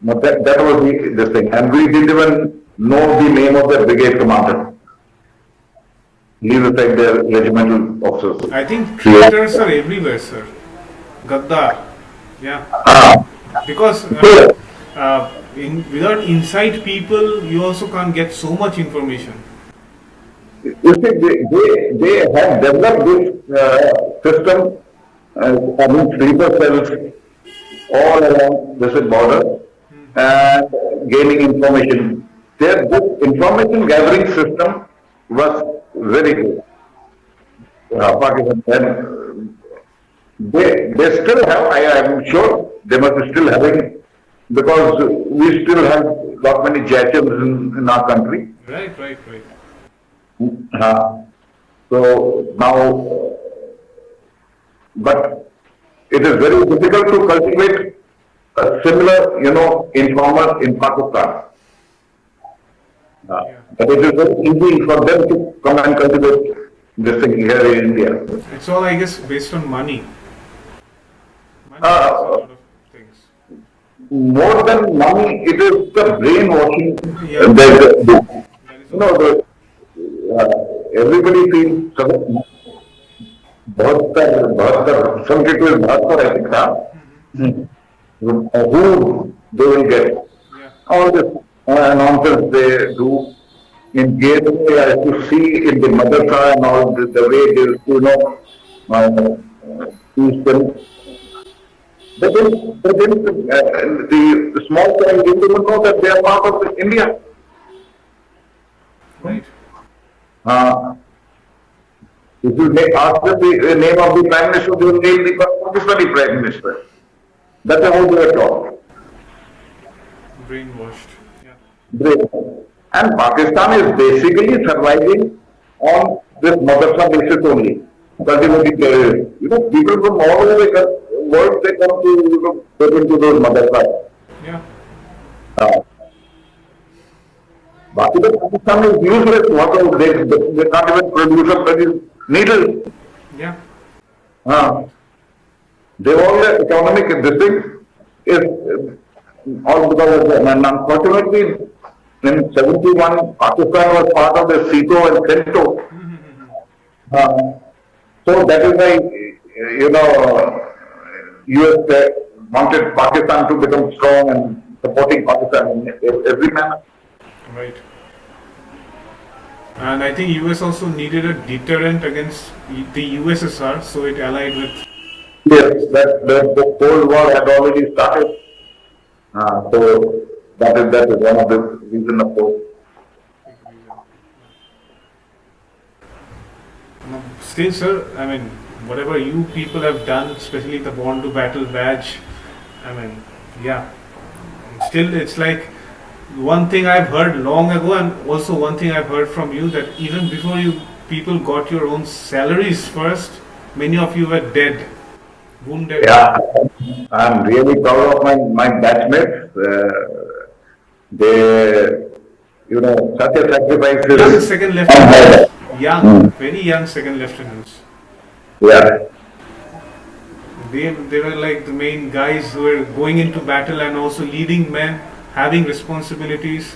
Now that was the thing, and we didn't even know the name of the brigade commander. Leave aside their regimental officers. I think traitors are everywhere, sir. Gaddar. Yeah. Because without inside people, you also can't get so much information. You see, they have developed this system, having sleeper cells all around this border and gaining information. This information gathering system was very good. Pakistan, and they still have, I am sure they must be still having, because we still have got many JHMs in our country. Right. So now, but it is very difficult to cultivate a similar, informer in Pakistan. But it is very easy for them to come and cultivate this thing here in India. It's all, I guess, based on money. Money does a lot of things. More than money, it is the brainwashing. Yeah. Everybody feels some people I think, who they will get. Yeah. All this nonsense they do. In Gateway, I have to see in the madrasa and all the way they, teach them. But then the small child didn't even know that they are part of India. Right. If you ask them the name of the Prime Minister, they will name the Pakistani Prime Minister. That's how they are taught. Brainwashed. Yeah. Brainwashed. And Pakistan is basically surviving on this madrasa basis only. Cultivating terrorists. People from all over the world, they come to get into those madrasas. Yeah. Pakistan is useless. They can't even produce needle. Yeah. They all the economic this thing is all because of them. And unfortunately, in 71, Pakistan was part of the CETO and CENTO. So that is why, US wanted Pakistan to become strong and supporting Pakistan in every manner. Right. And I think US also needed a deterrent against the USSR, so it allied with. Yes, the Cold War had already started. So that is one of the reasons, of course. Still, sir, I mean, whatever you people have done, especially the Born to Battle badge, I mean, yeah. Still, it's like one thing I've heard long ago, and also one thing I've heard from you, that even before you people got your own salaries first, many of you were dead, wounded. Yeah, I'm really proud of my batchmates. They, such a sacrifice Young is second lieutenants, young, very young second lieutenants. yeah. They were like the main guys who were going into battle and also leading men, having responsibilities.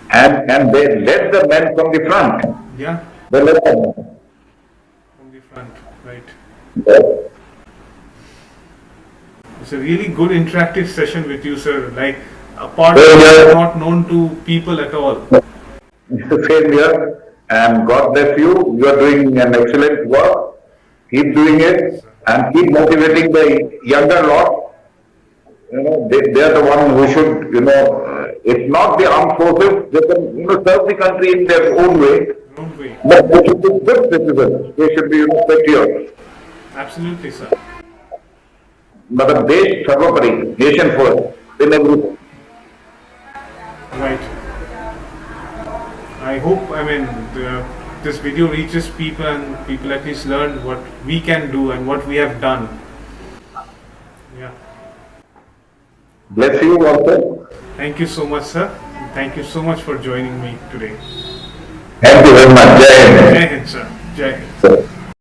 And they led the men from the front. Yeah, They led them. from the front, right. Yeah. It's a really good interactive session with you, sir. Like a part Yeah. not known to people at all. Same here. And God bless you. You are doing an excellent work. Keep doing it and keep motivating the younger lot. They are the one who should, if not the armed forces, they can, serve the country in their own way. Don't wait. But they should be good citizens. They should be, patriots. Absolutely, sir. But Desh Sarvapari, nation first, in everything. Right. I hope, this video reaches people and people at least learn what we can do and what we have done. Yeah. Bless you also. Thank you so much, sir. Thank you so much for joining me today. Thank you very much. Jai Hind. Jai Hind, sir. Jai Hind. Sir.